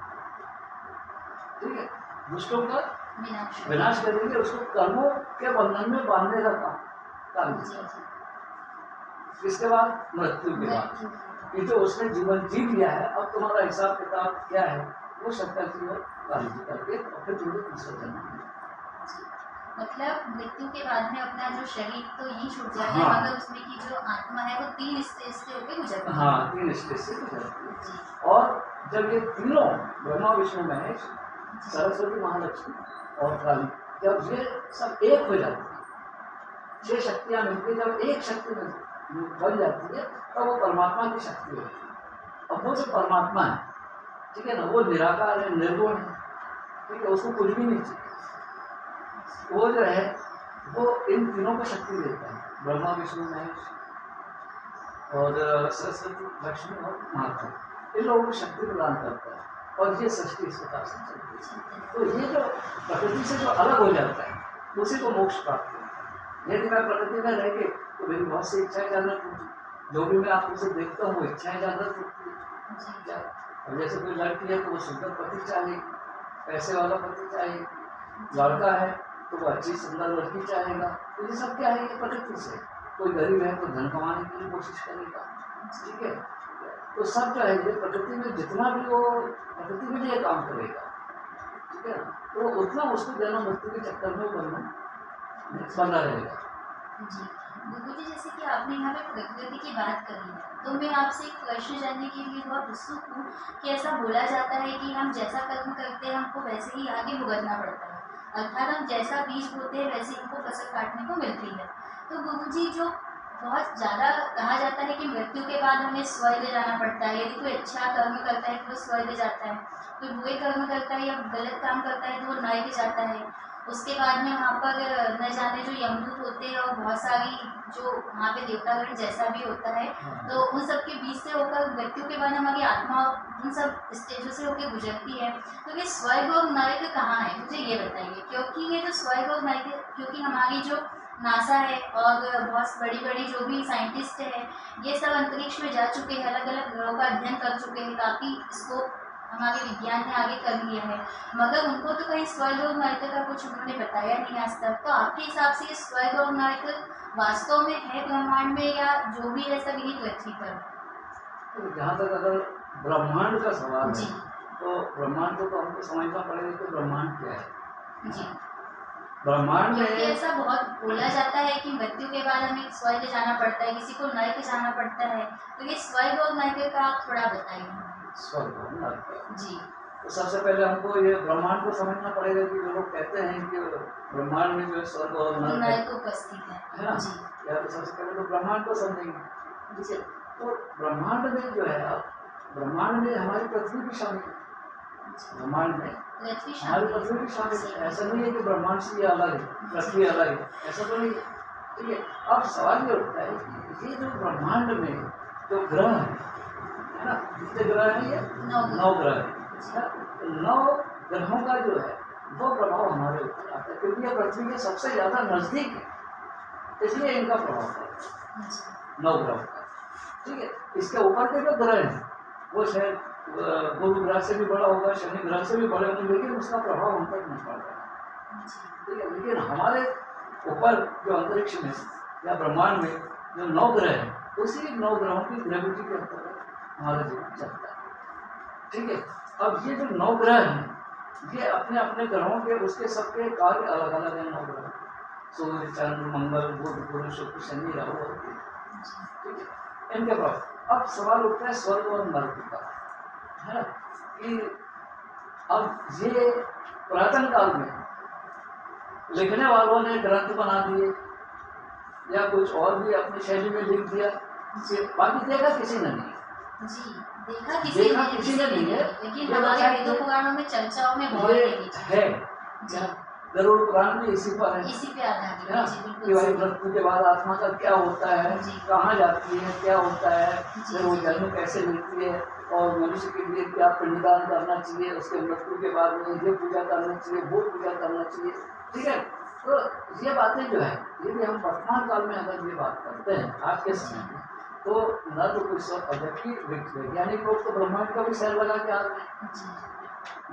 ठीक है, दुष्टों का विनाश करेंगे, उसको कर्मों के बंधन में बांधने का काम। इसके बाद मृत्यु के बाद कि जो उसने जीवन जी लिया है, अब तुम्हारा हिसाब किताब क्या है वो शंकर जी और काली जी करके और फिर तुम्हें दूसरा जन्म। मतलब मृत्यु के बाद में अपना जो शरीर तो यही छूट जाता है, हाँ। मगर उसमें की जो आत्मा है वो 3 स्टेज से होकर गुजरती है। हाँ, 3 स्टेज से गुजरती है। जी, और जब ये तीनों ब्रह्मा विष्णु महेश, सरस्वती महालक्ष्मी और काली, जब ये सब एक हो जाती है, 6 शक्तियां मिलकर जब एक शक्ति बन जाती है, तब वो परमात्मा की शक्ति होती है। अब वो जो परमात्मा है, ठीक है ना, वो निराकार है, निर्गुण है, ठीक है, उसको कुछ भी नहीं चाहिए। वो जो है वो इन तीनों को शक्ति देता है, ब्रह्मा विष्णु महेश और सरस्वती लक्ष्मी और महाकाल, इन लोगों को शक्ति प्रदान करता है। और ये सृष्टि इस प्रकार से चलती है। तो ये जो प्रकृति से जो अलग हो जाता है, उसी को मोक्ष प्राप्त है। यदि मैं प्रकृति में रह के तो मेरी बहुत सी इच्छाएं जागृत होती, जो भी मैं आपको से देखता हूँ इच्छाएं जागृत होती है। अब जैसे कोई लड़की है तो वो सुंदर पति चाहिए, पैसे वाला पति चाहिए, लड़का है तो वो अच्छी सुंदर लड़की चाहेगा। तो ये सब क्या है, ये प्रकृति से। कोई गरीब है तो धन कमाने की भी कोशिश करेगा, ठीक है। तो सब जो है ये प्रकृति में जितना भी वो प्रकृति के लिए काम करेगा, ठीक है, तो उतना उसको जन्म मृत्यु के चक्कर में बना रहेगा। जी, गुरु जी, जैसे कि आपने यहाँ पे प्रकृति की बात करी है, तो मैं आपसे एक प्रश्न जानने के लिए बहुत उत्सुक हूँ कि ऐसा बोला जाता है कि हम जैसा कर्म करते हैं हमको वैसे ही आगे भुगतना पड़ता है, अर्थात हम जैसा बीज बोते हैं वैसे हमको फसल काटने को मिलती है। तो गुरु जी, जो बहुत ज़्यादा कहा जाता है कि मृत्यु के बाद हमें स्वर्ग जाना पड़ता है, यदि कोई अच्छा कर्म करता है तो वो स्वर्ग जाता है, कोई बुरे कर्म करता है या गलत काम करता है तो वो नरक जाता है। उसके बाद में वहाँ पर न जाने जो यमदूत होते हैं और बहुत सारी जो वहाँ पे देवतागण जैसा भी होता है, तो उन सब के बीच से होकर मृत्यु के बाद हमारी आत्मा उन सब स्टेजों से होकर गुजरती है। तो ये स्वर्ग और नरक कहाँ है, मुझे ये बताइए, क्योंकि ये जो स्वर्ग और नरक, क्योंकि हमारी जो नासा है और बहुत बड़ी बड़ी जो भी साइंटिस्ट है, ये सब अंतरिक्ष में जा चुके हैं, अलग अलग ग्रहों का अध्ययन कर चुके हैं, काफ़ी इसको हमारे विज्ञान ने आगे कर लिया है, मगर उनको तो कहीं स्वर्ग और नरक का कुछ उन्होंने बताया नहीं आज तक। तो आपके हिसाब से ये स्वर्ग और नरक वास्तव में है ब्रह्मांड में, या जो भी है सब यही पृथ्वी पर? तो जहाँ तक अगर ब्रह्मांड का सवाल जी, है, तो ब्रह्मांड को तो हमको समझना पड़ेगा कि ब्रह्मांड क्या है। जी, ब्रह्मांड क्योंकि में ऐसा बहुत बोला जाता है कि मृत्यु के बाद हमें स्वर्ग जाना पड़ता है, किसी को नरक जाना पड़ता है, तो ये स्वर्ग और नरक का आप थोड़ा बताइए। स्वर्ग और नरक, जी, तो सबसे पहले हमको ये ब्रह्मांड को समझना पड़ेगा कि जो लोग कहते हैं कि ब्रह्मांड में जो है स्वर्ग और नरक नरक उपस्थित है ना, जी, या तो सबसे पहले तो ब्रह्मांड को समझेंगे, ठीक है। तो ब्रह्मांड में जो है, अब ब्रह्मांड में हमारी पृथ्वी भी शामिल है, ब्रह्मांड में पृथ्वी हमारी शामिल पृथ्वी भी शामिल है। है। ऐसा नहीं है कि ब्रह्मांड से ये अलग है, पृथ्वी अलग है, ऐसा तो नहीं है, ठीक है। अब सवाल ये उठता है कि ये जो ब्रह्मांड में जो ग्रह है ना, कितने ग्रह हैं ये? 9 ग्रह है। 9 ग्रहों का जो है वो प्रभाव हमारे ऊपर आता है, क्योंकि ये पृथ्वी के सबसे ज्यादा नजदीक है, इसलिए इनका प्रभाव पड़ता है 9 ग्रहों का, ठीक है। इसके ऊपर के जो ग्रह हैं वो शायद गुरु ग्रह से भी बड़ा होगा, शनि ग्रह से भी बड़े होंगे, लेकिन उसका प्रभाव हम तक नहीं पड़ता, ठीक है। लेकिन हमारे ऊपर जो अंतरिक्ष में या ब्रह्मांड में जो 9 ग्रह हैं, उसी 9 ग्रहों की ग्रेविटी के अंतर्गत हमारा जीवन चलता है, ठीक है। अब ये जो 9 ग्रह हैं, ये अपने अपने ग्रहों के उसके सबके कार्य अलग अलग हैं। 9 ग्रह, सूर्य चंद्र मंगल बुध गुरु शुक्र शनि राहु और केतु, ठीक है, इनके पास। अब सवाल उठता है स्वर्ग और नरक का, है ना, कि अब ये पुरातन काल में लिखने वालों ने ग्रंथ बना दिए या कुछ और भी अपनी शैली में लिख दिया, बाकी देखा किसी ने नहीं। जी, देखा किसी ने नहीं है, लेकिन हमारे वेदों पुराणों में चर्चाओं में बहुत है, गरुड़ पुराण में इसी पर है, इसी पे आधारित है कि भाई मृत्यु के बाद आत्मा का क्या होता है, कहाँ जाती है, क्या होता है, फिर वो जन्म कैसे मिलती है, और मनुष्य के लिए क्या पिंडदान करना चाहिए, उसके मृत्यु के बाद में ये पूजा करना चाहिए, वो पूजा करना चाहिए, ठीक है। तो ये बातें जो है, यदि हम वर्तमान काल में अगर ये बात करते हैं आज के समय में, तो न तो कुछ जबकि वैज्ञानिक लोग तो ब्रह्मांड का भी सैर लगा के आ रहे हैं,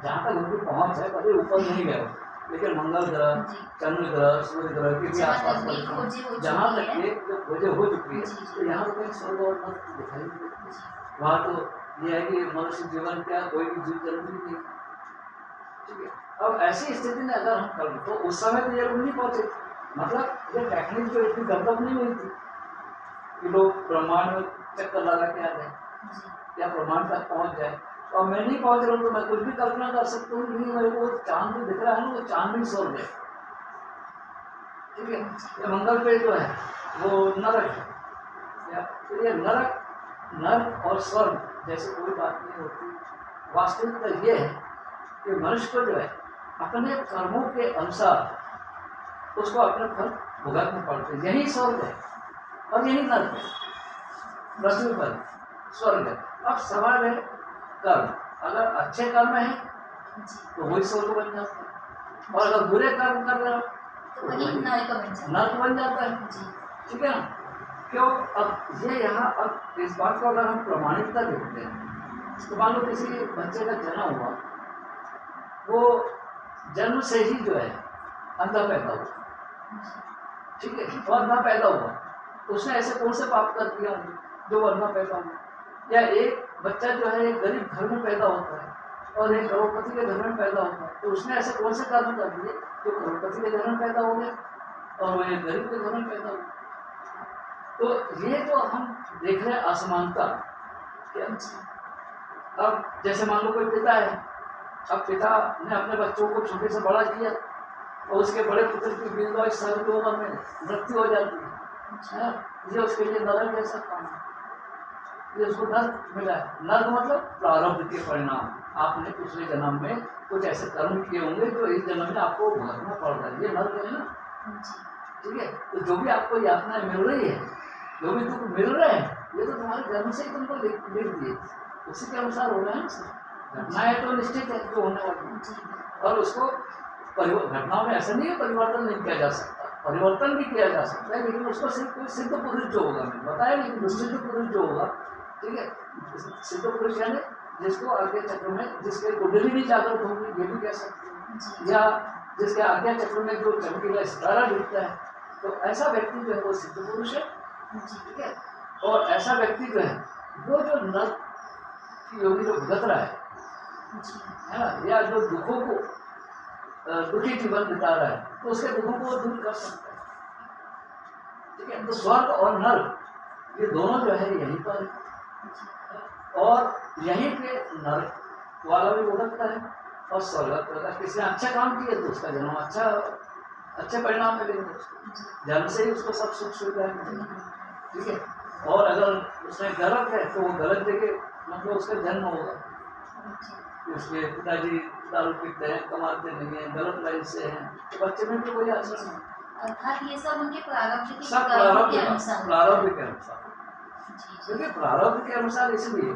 जहाँ तक उनकी पहुँच है, कभी ऊपर नहीं गए, लेकिन मंगल ग्रह, चंद्र ग्रह, सूर्य ग्रह के भी आसपास पर जहाँ तक ये जो खोजें हो चुकी है, तो यहाँ तो कहीं स्वर्ग और नरक दिखाई नहीं देती। वहाँ तो ये है कि मनुष्य जीवन क्या, कोई भी जीव जंतु नहीं, ठीक है। अब ऐसी स्थिति में अगर हम कर तो उस समय तो ये लोग नहीं पहुंचे, मतलब ये टेक्निक जो इतनी डेवलप नहीं हुई थी कि लोग ब्रह्मांड में चक्कर लगा के आ जाए या ब्रह्मांड तक पहुंच जाए। और मैं नहीं पहुंच रहा हूँ तो मैं कुछ भी कल्पना कर सकता हूँ, नहीं मेरे को चांद भी दिख रहा है ना, वो चांद भी स्वर्ग है, ठीक है। ये मंगल पे जो है वो नरक है, तो ये नरक और स्वर्ग जैसे कोई बात नहीं होती। वास्तविकता ये है कि मनुष्य को जो है अपने कर्मों के अनुसार उसको अपने फल भुगतने पड़ते हैं। यही स्वर्ग है और यही नरक है, पृथ्वी पर स्वर्ग है। अब सवाल है कर्म, अगर अच्छे कर्म है तो वही स्वर्ग बन जाता है, और अगर बुरे कर्म कर रहे हो तो वही नरक बन जाता है, ठीक है ना। क्यों? अब ये यहाँ अब इस बात को अगर हम प्रमाणिकता देखते हैं तो मान लो किसी बच्चे का जन्म हुआ, वो जन्म से ही जो है अंधा पैदा हुआ, ठीक है, वो अंधा पैदा हुआ तो उसने ऐसे कौन से पाप कर दिया जो वो अंधा पैदा हुआ। या एक बच्चा जो है एक गरीब घर में पैदा होता है और एक करोड़पति के घर में पैदा होता है, तो उसने ऐसे कौन से कर्म कर दिए जो करोड़पति के घर में पैदा हो गए और वो एक गरीब के घर में पैदा हुआ। तो ये जो हम देख रहे हैं असमानता, अब जैसे मान लो कोई पिता है, अब पिता ने अपने बच्चों को छोटे से बड़ा किया और उसके बड़े पुत्र की 22 साल की उम्र में मृत्यु हो जाती है, ये उसके लिए नरक जैसा काम है, ये उसको नर्क मिला है। नर्क मतलब प्रारब्ध के परिणाम, आपने पिछले जन्म में कुछ ऐसे कर्म किए होंगे जो इस जन्म में आपको भुगतना पड़ रहा है, ये नर्क है ना, ठीक है। तो जो भी आपको यातनाएं मिल रही है, जो भी दुख मिल रहे हैं, ये तो तुम्हारे जन्म से ही तुमको लिख दिए, उसी के अनुसार हो रहा है ना। घटनाएं तो निश्चित है जो होने वाली, और उसको घटनाओं में ऐसा नहीं है परिवर्तन नहीं किया जा सकता, परिवर्तन भी किया जा सकता है, लेकिन उसको सिर्फ कोई सिद्ध पुरुष जो होगा, मैंने बताया, लेकिन सिद्ध पुरुष जो होगा, ठीक है, सिद्ध पुरुष यानी जिसको आज्ञा चक्र में जिसके कुंडली भी जागृत होगी, ये भी कह सकते हैं, या जिसके आज्ञा चक्र में जो चमकीला सितारा दिखता है, तो ऐसा व्यक्ति जो है वो सिद्ध पुरुष है, ठीक है। और ऐसा व्यक्ति जो है वो जो नर्क की योगी जो भुगत रहा है ना, या जो दुखों को दुखी जीवन बिता रहा है, तो उसके दुखों को दूर कर सकता है, ठीक है। तो स्वर्ग और नर्क ये दोनों जो है यहीं पर है, और यहीं पे नर्क वाला भी भुगतता है और स्वर्ग वाला, किसी ने अच्छा काम किया तो उसका जन्म अच्छे परिणाम मिलेंगे, जन्म से ही उसको सब सुख सुविधाएं मिलेंगी, ठीक है। और अगर उसमें गलत है तो वो गलत जगह मतलब उसका जन्म होगा, उसके पिताजी दारू पीते हैं, कमाते नहीं हैं, गलत लाइन से हैं, तो बच्चे में भी कोई असर नहीं, अर्थात ये सब उनके प्रारब्ध के अनुसार, क्योंकि प्रारब्ध के अनुसार इसलिए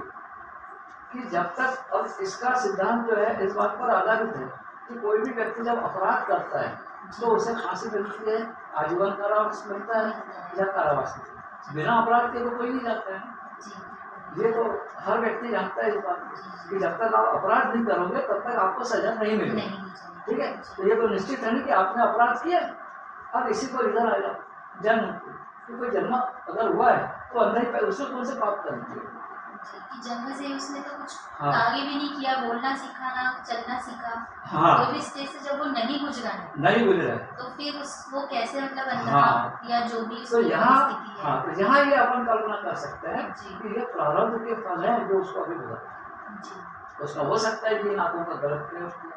कि जब तक, अब इसका सिद्धांत जो है इस बात पर आधारित है कि कोई भी व्यक्ति जब अपराध करता है तो उसे फांसी मिलती है, आजीवन कारावास मिलता है या कारावास मिलता है, बिना अपराध के तो कोई नहीं जाता है। ये तो हर व्यक्ति जानता है इस बात कि जब तक आप अपराध नहीं करोगे तब तक आपको सजा नहीं मिलेगी, ठीक है। तो ये तो निश्चित है ना कि आपने अपराध किया, अब इसी को इधर आ जाओ जन्म, तो कोई जन्म अगर हुआ है तो अंदर ही उसको कौन से पाप करनी है, जन्म से उसने तो कुछ आगे भी नहीं किया, बोलना सीखा ना चलना सीखा, कोई भी स्टेज से जब वो नहीं गुजरा है तो फिर वो कैसे मतलब अंधा या जो भी तो यहाँ ये अपन कल्पना कर सकते हैं कि ये प्रारब्ध के फल है जो उसको अभी भुगतना, उसका हो सकता है कि इन आंखों का गलत प्रयोग किया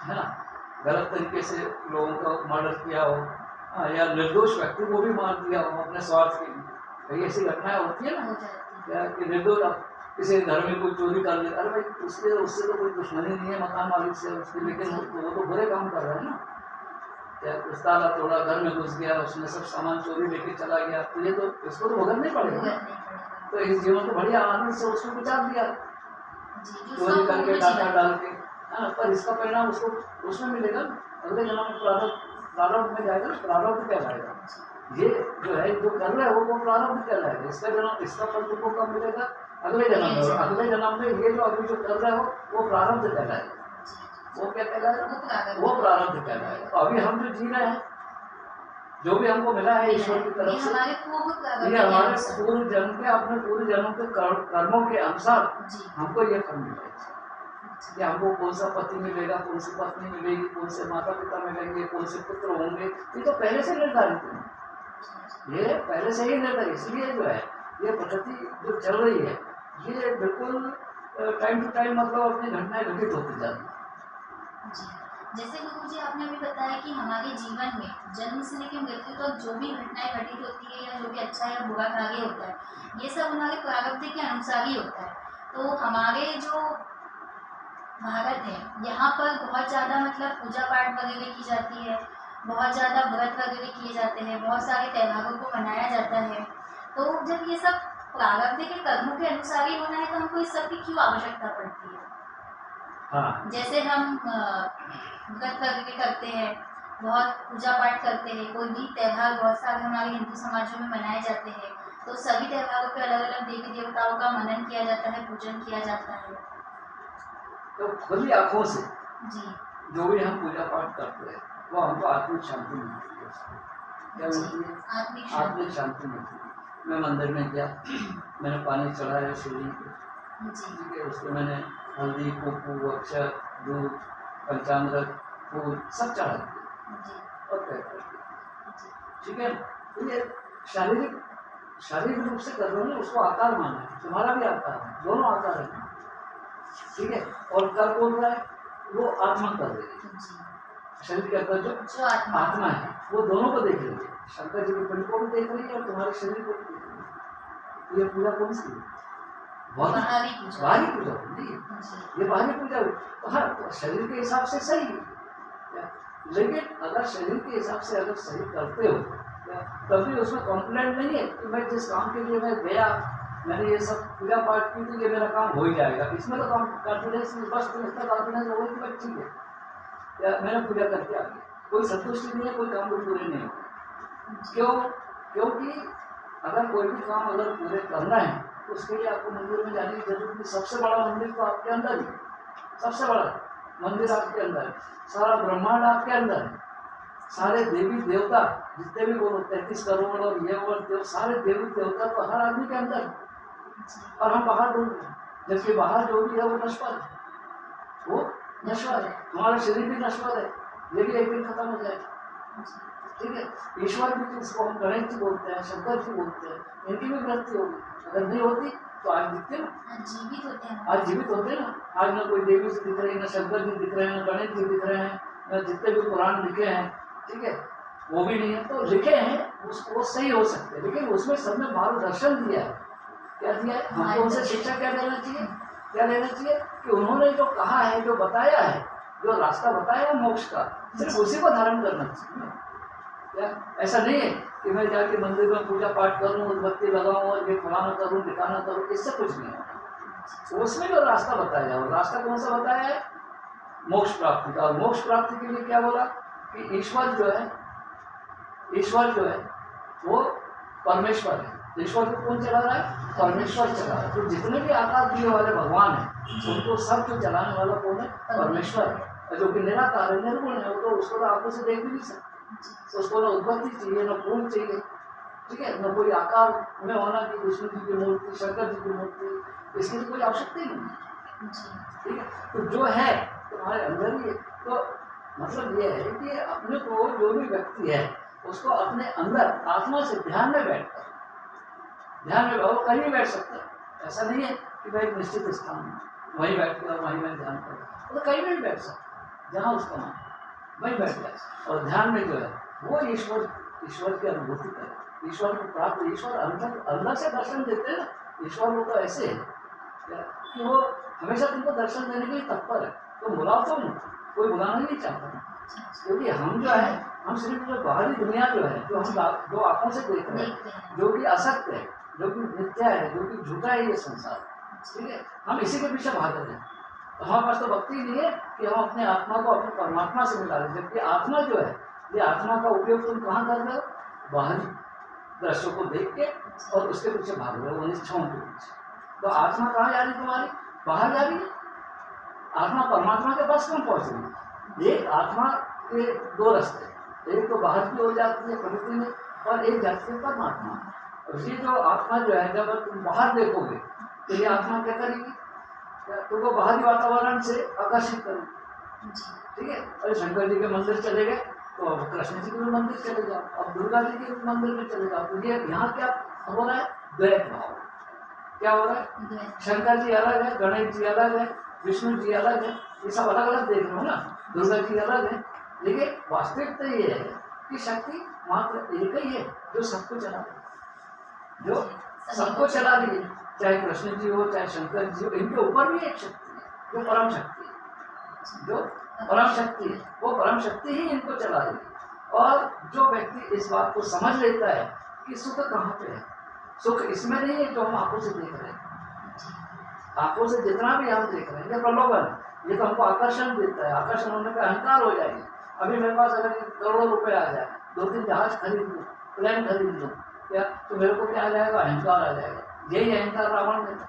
है ना, गलत तरीके से लोगों का मर्डर किया हो, या निर्दोष व्यक्ति को भी मार दिया हो अपने स्वार्थ के लिए, कई ऐसी घटनाएं होती है ना, क्या कि निर्दोष किसी घर में कोई चोरी कर ले, अरे भाई उससे तो कोई दुश्मनी नहीं है मकान मालिक से उसकी, लेकिन वो तो बुरे काम कर रहे हैं ना, क्या उस ताला तोड़ा, घर में घुस गया, उसने सब सामान चोरी लेके चला गया, तो ये तो इसको तो भुगतना नहीं पड़ेगा, तो इस जीवन को बढ़िया आनंद से उसको गुजार दिया चोरी करके डाका डाल के, पर इसका परिणाम उसको उसमें मिलेगा, अगले जन्म में प्रारब्ध में जाएगा, प्रारब्ध कहलाएगा। ये जो है जो कर रहा है वो प्रारब्ध कहलाएगा, इसका जन्म इसका फल तुमको कब मिलेगा, अगले जन्म में, अगले जन्म में ये जो अभी जो कर रहे हो वो प्रारब्ध कहलाएगा, वो क्या कहलाएगा, वो प्रारब्ध कहलाएगा। तो अभी हम जो जी रहे हैं, जो भी हमको मिला है ईश्वर की तरफ से, ये हमारे पूर्व जन्म के, अपने पूर्व जन्म के कर्मों के अनुसार हमको ये फल मिला है, कि हमको कौन सा पति मिलेगा, कौन सी पत्नी मिलेगी, कौन से माता पिता मिलेंगे, कौन से पुत्र होंगे, ये तो पहले से निर्धारित है। ये पहले से ही निर्धारित, इसलिए जो है ये प्रकृति जो चल रही है ये बिल्कुल टाइम टू टाइम मतलब अपनी घटनाएं घटित होती जाती है। जी, जैसे गुरु जी आपने अभी बताया कि हमारे जीवन में जन्म से लेकर मृत्यु तक जो भी घटनाएं घटित होती है या जो भी अच्छा या बुरा कार्य होता है, ये सब हमारे प्रारब्ध के अनुसार ही होता है। तो हमारे जो भारत है यहाँ पर बहुत ज़्यादा मतलब पूजा पाठ वगैरह की जाती है, बहुत ज़्यादा व्रत वगैरह किए जाते हैं, बहुत सारे त्योहारों को मनाया जाता है। तो जब ये सब प्रारब्ध के कर्मों के अनुसार ही होना है तो हमको इस सब की क्यों आवश्यकता पड़ती है? हाँ, जैसे हम व्रत वगैरह करते हैं, बहुत पूजा पाठ करते हैं, कोई भी त्यौहार बहुत सारे हमारे हिंदू समाजों में मनाए जाते हैं, तो सभी त्योहारों पे अलग अलग देवी देवताओं का मनन किया जाता है, पूजन किया जाता है। तो खुली आंखों से जी जो भी हम पूजा पाठ करते हैं वो हमको आत्मिक शांति मिलती है। क्या जी, मिलती है? आत्मिक शांति। आत्मिक शांति मिलती है। मैं मंदिर में गया, मैंने पानी चढ़ाया शिवलिंग पे, जी ठीक है, उसको मैंने हल्दी, कुमकुम, अक्षर, दूध, पंचामृत, फूल सब चढ़ा दिए जी और पैक कर दिया, जी ठीक है। तो ये शारीरिक शारीरिक रूप से कर रहे हो ना, उसको आकार माना है, तुम्हारा भी आकार है, दोनों आकार है, ठीक है। और कर कौन रहा है? वो आत्मा कर रही है, जी, शरीर के अंदर जो जो आत्मा है वो दोनों को देख रही है, शंकर जी के पिंड को भी देख रही है और तुम्हारे शरीर को भी देख रही है। तो ये पूजा कौन सी है? बाहरी पूजा। बाहरी पूजा होती है, जी ये बाहरी पूजा हुई। तो हर तो शरीर के हिसाब से सही है क्या? लेकिन अगर शरीर के हिसाब से अगर सही करते हो क्या, तभी उसमें कॉन्फिडेंट नहीं है कि मैं जिस काम के लिए मैं गया, मैंने ये सब पूजा पाठ की तो ये मेरा काम हो ही जाएगा, इसमें तो कॉन्फिडेंस बस इतना कॉन्फिडेंस हो गई कि भाई ठीक है या मैंने पूजा करके आ गया, कोई संतुष्टि नहीं है, कोई काम भी पूरे नहीं होगा। क्यों? क्योंकि अगर कोई भी काम अगर पूरे करना है तो उसके लिए आपको मंदिर में जाने की जरूरत नहीं। सबसे बड़ा मंदिर तो आपके अंदर ही, सबसे बड़ा मंदिर आपके अंदर है, सारा ब्रह्मांड आपके अंदर है, सारे देवी देवता जितने भी बोलो 33 करोड़ और ये और देव, सारे देवी देवता तो हर आदमी के अंदर है। और हम बाहर ढूंढ रहे हैं, जबकि बाहर जो भी है वो नश्वर है, वो नश्वर है। हमारा शरीर भी नश्वर है, ये भी एक दिन खत्म हो जाएगा, ठीक है। ईश्वर भी, जिसको हम गणेश जी बोलते हैं, शंकर जी बोलते हैं, इनकी भी मृत्यु होगी, अगर नहीं होती तो आज दिखते ना, जीवित होते हैं। आज जीवित होते ना। आज ना कोई देवी जी दिख रही है, ना शंकर जी दिख रहे हैं, ना गणेश जी दिख रहे हैं, ना जितने भी पुराण लिखे हैं, ठीक है, वो भी नहीं है। तो लिखे हैं वो सही हो सकते हैं, लेकिन उसमें सबने मार्गदर्शन दिया है। क्या दिया है? हमको उनसे शिक्षा क्या लेना चाहिए? क्या लेना चाहिए कि उन्होंने जो कहा है, जो बताया है, जो रास्ता बताया है मोक्ष का, सिर्फ उसी को धारण करना चाहिए। क्या ऐसा नहीं है कि मैं जाके मंदिर में पूजा पाठ करूं, उद्बत्ती लगाऊं और ये फलाना करूं, ठिकाना करूं, इससे कुछ नहीं होगा। उसमें जो रास्ता बताया है, और रास्ता कौन सा बताया है? मोक्ष प्राप्ति का। और मोक्ष प्राप्ति के लिए क्या बोला कि ईश्वर जो है, ईश्वर जो है वो परमेश्वर है। ईश्वर को कौन चला रहा है? परमेश्वर चला रहा है। तो जितने भी आकार दिए वाले भगवान है उनको सब जो चलाने वाला कौन है? परमेश्वर है, जो कि निराकार है, निर्गुण है। वो तो उसको तो आंखों से देख भी नहीं सकते, उसको ना उत्पत्ति चाहिए, ना फूल चाहिए, ठीक है, ना कोई आकार में होना कि विष्णु जी की मूर्ति, शंकर जी की मूर्ति, इसकी तो कोई आवश्यकता ही नहीं, ठीक है। तो जो है तुम्हारे अंदर ही है। तो मतलब ये है कि अपने को जो भी व्यक्ति है उसको अपने अंदर आत्मा से ध्यान में बैठकर, ध्यान में वो कहीं भी बैठ सकता है। ऐसा नहीं है कि भाई एक निश्चित स्थान में वहीं बैठ कर वहीं मैं ध्यान करूँ, तो कहीं भी बैठ सकता, जहाँ उसका मन वहीं बैठ जाए। और ध्यान में जो है वो ईश्वर की अनुभूति करे, ईश्वर को प्राप्त। ईश्वर अंदर से दर्शन देते हैं ना। ईश्वर वो तो ऐसे है कि वो हमेशा तुमको दर्शन देने के लिए तत्पर है। तो बुलाओ तो कोई बुलाना नहीं चाहता, क्योंकि हम जो है, हम सिर्फ जो बाहरी दुनिया जो है, जो हम जो आंखों से देख रहे हैं, जो कि असत्य है, जो कि मिथ्या है, जो कि झूठा है ये संसार, ठीक है, हम इसी के पीछे भाग रहे हैं। तो हमारे पास तो भक्ति नहीं है कि हम अपने आत्मा को अपने परमात्मा से मिला दें। जबकि आत्मा जो है, ये आत्मा का उपयोग तुम कहाँ कर रहे हो? बाहरी दृश्यों को देख के और उसके पीछे भाग रहे हो, इच्छाओं के पीछे। तो आत्मा कहाँ जा रही तुम्हारी? बाहर जा रही है। आत्मा परमात्मा के पास कौन पहुंचेगी? एक आत्मा के दो रास्ते, एक तो बाहर की हो जाती है प्रकृति में, और एक जाती है परमात्मा। और ये जो आत्मा जो है, जब तुम बाहर देखोगे तो ये आत्मा क्या करेगी? तो वो बाहरी वातावरण से आकर्षित करें। जी। ठीक है, अरे शंकर जी के मंदिर चले गए तो अब कृष्ण जी के भी मंदिर चले जाओ, अब दुर्गा जी के मंदिर में चले जाओ, तो ये यहाँ क्या हो रहा है? द्वैत भाव। क्या हो रहा है? द्वैत। शंकर जी अलग है, गणेश जी अलग है, विष्णु जी अलग है, ये सब अलग अलग देख रहे हो ना, दुर्गा जी अलग है, लेकिन वास्तविकता ये है कि शक्ति मात्र एक ही है जो सबको चला रही है, जो सबको चला रही है, चाहे कृष्ण जी हो चाहे शंकर जी हो, इनके ऊपर भी एक शक्ति है जो परम शक्ति है, जो परम शक्ति है, वो परम शक्ति ही इनको चला रही है। और जो व्यक्ति इस बात को समझ लेता है कि सुख कहाँ पे है, सुख इसमें नहीं है जो हम आंखों से देख रहे हैं, आंखों से जितना भी हम देख रहे हैं ये प्रलोभन है, ये तो हमको आकर्षण देता है, आकर्षण होने पर अहंकार हो जाएगी। अभी मेरे पास अगर करोड़ों रुपए आ जाए, 2-3 जहाज खरीद लूँ, प्लेन खरीद लूँ, क्या तो मेरे को क्या आ जाएगा? अहंकार आ जाएगा। यही अहंकार रावण में था,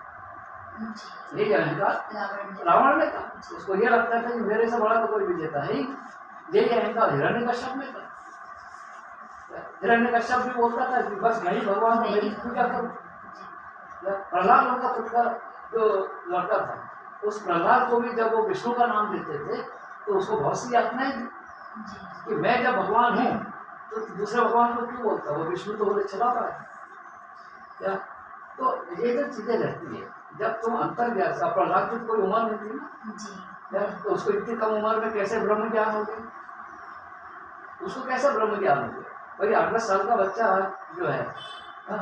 यही अहंकार रावण में था। उसको ये लगता था कि मेरे से बड़ा तो कोई विजेता है ही। यही अहंकार हिरण्यकश्यप में था। हिरण्यकश्यप भी बोलता था कि बस मैं ही भगवान हूँ, मेरी पूजा करो। प्रहलाद उनका खुद का जो लड़का था, उस प्रहलाद को भी जब वो विष्णु का नाम लेते थे तो उसको बहुत सी यातनाएं दी कि मैं जब भगवान हूँ तो दूसरे भगवान को क्यों बोलता? वो विष्णु तो बोले चला रहा है क्या? तो ये जो चीजें रहती है, जब तुम अंतर ज्ञान से, प्रहलाद की कोई उम्र नहीं थी ना, तो उसको इतनी कम उम्र में कैसे ब्रह्म ज्ञान हो गया? उसको कैसे ब्रह्म ज्ञान हो गया? भाई 8-10 साल का बच्चा जो है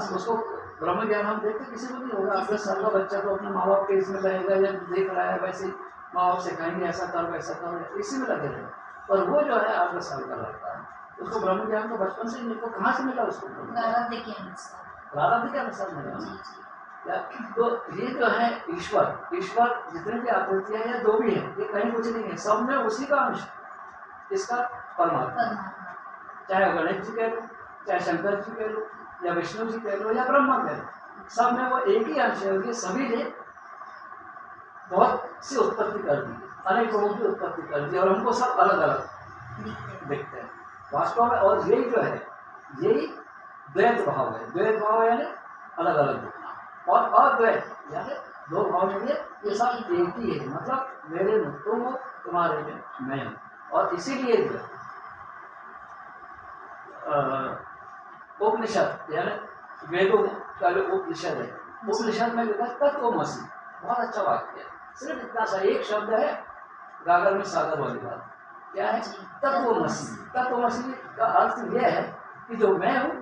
उसको ब्रह्म ज्ञान हम देखते किसी को नहीं होगा। 8-10 साल का बच्चा तो अपने माँ बाप के इसमें रहेगा, या देख रहा है वैसे माँ बाप सिखाएंगे ऐसा कर वैसा कर, इसी में लगे रहे। और वो जो है 8-10 साल का लड़का है, उसको ब्रह्म ज्ञान तो बचपन से मिलता, कहाँ से मिला उसको? प्रारब्ध के अनुसार मिला। तो ये जो है ईश्वर, ईश्वर जितने भी आकृतियां हैं जो भी है, ये कहीं कुछ नहीं है, सब में उसी का अंश, इसका परमात्मा। चाहे गणेश जी कह लो, चाहे शंकर जी कह लो, या विष्णु जी कह लो, या ब्रह्मा कह लो, सब में वो एक ही अंश है। ये सभी ने बहुत सी उत्पत्ति कर दी, अनेक लोगों की उत्पत्ति कर दी, और हमको सब अलग अलग दिखते हैं वास्तव में। और यही जो है, यही द्वैत भाव है। द्वैत भाव यानी अलग अलग दिखना, और अद्वैत यानी दो भाव नहीं है, ये सब एक ही है। मतलब मेरे में तुम हो, तुम्हारे में मैं हूँ। और इसीलिए जो उपनिषद यानी वेदों का जो उपनिषद है, उपनिषद में लिखा तत्वमसि, बहुत अच्छा वाक्य है। सिर्फ इतना सा एक शब्द है, गागर में सागर वाली बात। क्या है? तत्वमसि। तत्वमसि का अर्थ यह है कि जो मैं हूँ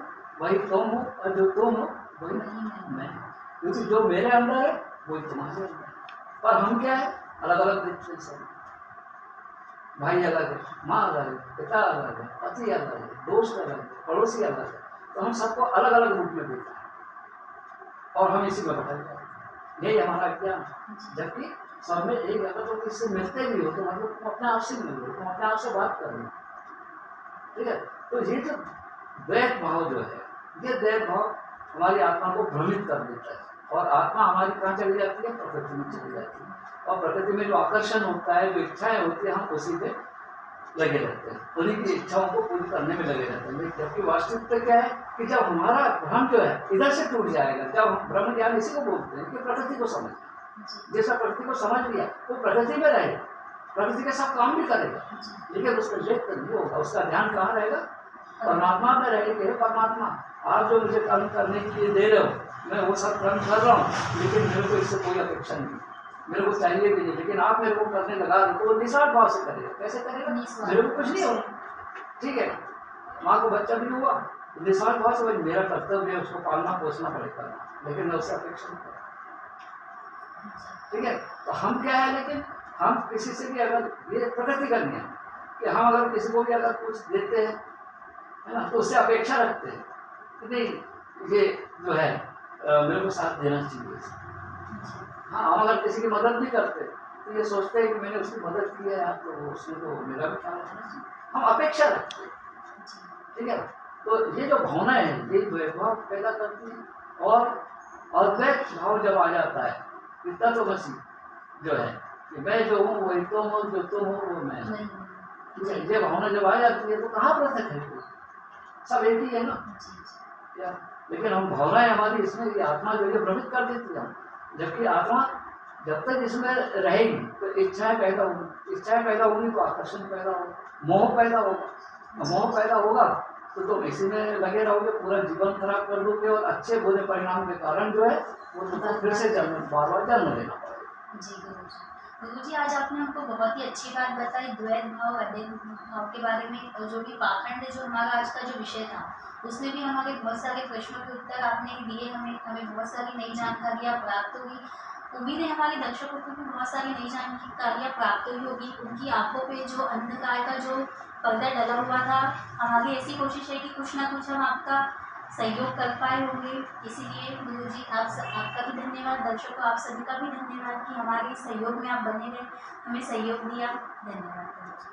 वही तुम हो, और जो तुम हो वही मैं हूँ। क्योंकि जो मेरे अंदर है वही तुम्हारे अंदर है, पर हम क्या है? अलग अलग दिखते हैं सब। भाई अलग है, माँ अलग है, पिता अलग है, पति अलग है, दोस्त अलग है, पड़ोसी अलग है, तो हम सबको अलग अलग रूप में देखते हैं, और हम इसी में बदल जाते हैं। यही हमारा ज्ञान। जबकि सब में एक अगर तो किससे मिलते भी हो तो मतलब तुम अपने आप से मिल रहे हो, तुम अपने आप से बात कर रहे हो, ठीक है। तो ये जो द्वैत भाव जो है, ये द्वैत भाव हमारी आत्मा को भ्रमित कर देता है, और आत्मा हमारी कहाँ चली जाती है? प्रकृति में चली जाती है। और प्रकृति में जो आकर्षण होता है, जो इच्छाएं होती है, हम उसी पे लगे रहते हैं, उन्हीं की इच्छाओं को पूरी करने में लगे रहते हैं। जबकि वास्तविकता क्या है कि जब हमारा भ्रम जो है इधर से टूट जाएगा, जब ब्रह्म ज्ञान इसी को बोलते हैं कि प्रकृति को समझ, जैसा प्रकृति को समझ लिया तो प्रकृति में रहेगा, प्रकृति के साथ काम भी करेगा, लेकिन उसका लिप्त नहीं होगा। उसका ध्यान कहाँ रहेगा? परमात्मा में रहेगा। परमात्मा, आप जो मुझे कर्म करने के लिए दे रहे हो, मैं वो सब कर्म कर रहा हूँ, लेकिन मेरे को इससे कोई अपेक्षा नहीं, मेरे को चाहिए भी नहीं, लेकिन आप मेरे को करने लगा दो तो वो निस्वार्थ भाव से करेगा। कैसे करेगा? मेरे को कुछ नहीं होना, ठीक है। माँ को बच्चा भी हुआ, निस्वार्थ भाव से भाई मेरा कर्तव्य है, उसको पालना पोसना पड़ेगा, लेकिन मैं उससे अपेक्षा नहीं करूँ, ठीक है। तो हम क्या है, लेकिन हम किसी से भी अगर, ये प्रकृति का नियम कि हम अगर किसी को भी अगर कुछ देते हैं, है ना, तो उससे अपेक्षा रखते हैं कि नहीं ये जो है मेरे को साथ देना चाहिए। हाँ, हम अगर किसी की मदद भी करते तो ये सोचते हैं कि मैंने उसकी मदद की है, तो उसने तो मेरा भी ख्याल रखना चाहिए, हम अपेक्षा रखते हैं, ठीक है। तो ये जो भावना है ये द्वैतभाव पैदा करती है। और अद्वैत भाव जब आ जाता है, इतना तो बस जो है कि मैं जो हूँ वही तुम हो, जो तुम हो वो मैं हूँ, ठीक है। ये भावना जब आ जाती है तो कहाँ पृथक है? सब एक ही है ना, क्या? लेकिन हम भावनाएं हमारी इसमें, ये आत्मा जो है भ्रमित कर देती है, जबकि आत्मा जब तक इसमें रहेगी तो इच्छाएं पैदा होगी तो आकर्षण पैदा होगा, मोह पैदा होगा, मोह पैदा होगा तो तुम इसी में लगे रहोगे, पूरा जीवन खराब कर दोगे और अच्छे बुरे परिणाम के कारण जो है वो तुमको फिर से बार बार जन्म लेना पड़ेगा। जी गुरु जी, आज आपने हमको बहुत ही अच्छी बात बताई द्वैत भाव अद्वैत भाव के बारे में, और जो भी पाखंड जो हमारा आज का जो विषय था उसमें भी हमारे बहुत सारे प्रश्नों के उत्तर आपने दिए, हमें बहुत सारी नई जानकारियाँ प्राप्त हुई। उम्मीद है हमारे दर्शकों को भी बहुत सारी नई जानकारियाँ प्राप्त हुई होगी। उनकी आंखों पे जो अंधकार का जो पर्दा डला हुआ था, हमारी ऐसी कोशिश है कि कुछ ना कुछ हम आपका सहयोग कर पाए होंगे। इसीलिए गुरुजी आपका भी धन्यवाद, दर्शकों आप सभी का भी धन्यवाद कि हमारे सहयोग में आप बने रहे, हमें सहयोग दिया। धन्यवाद गुरुजी।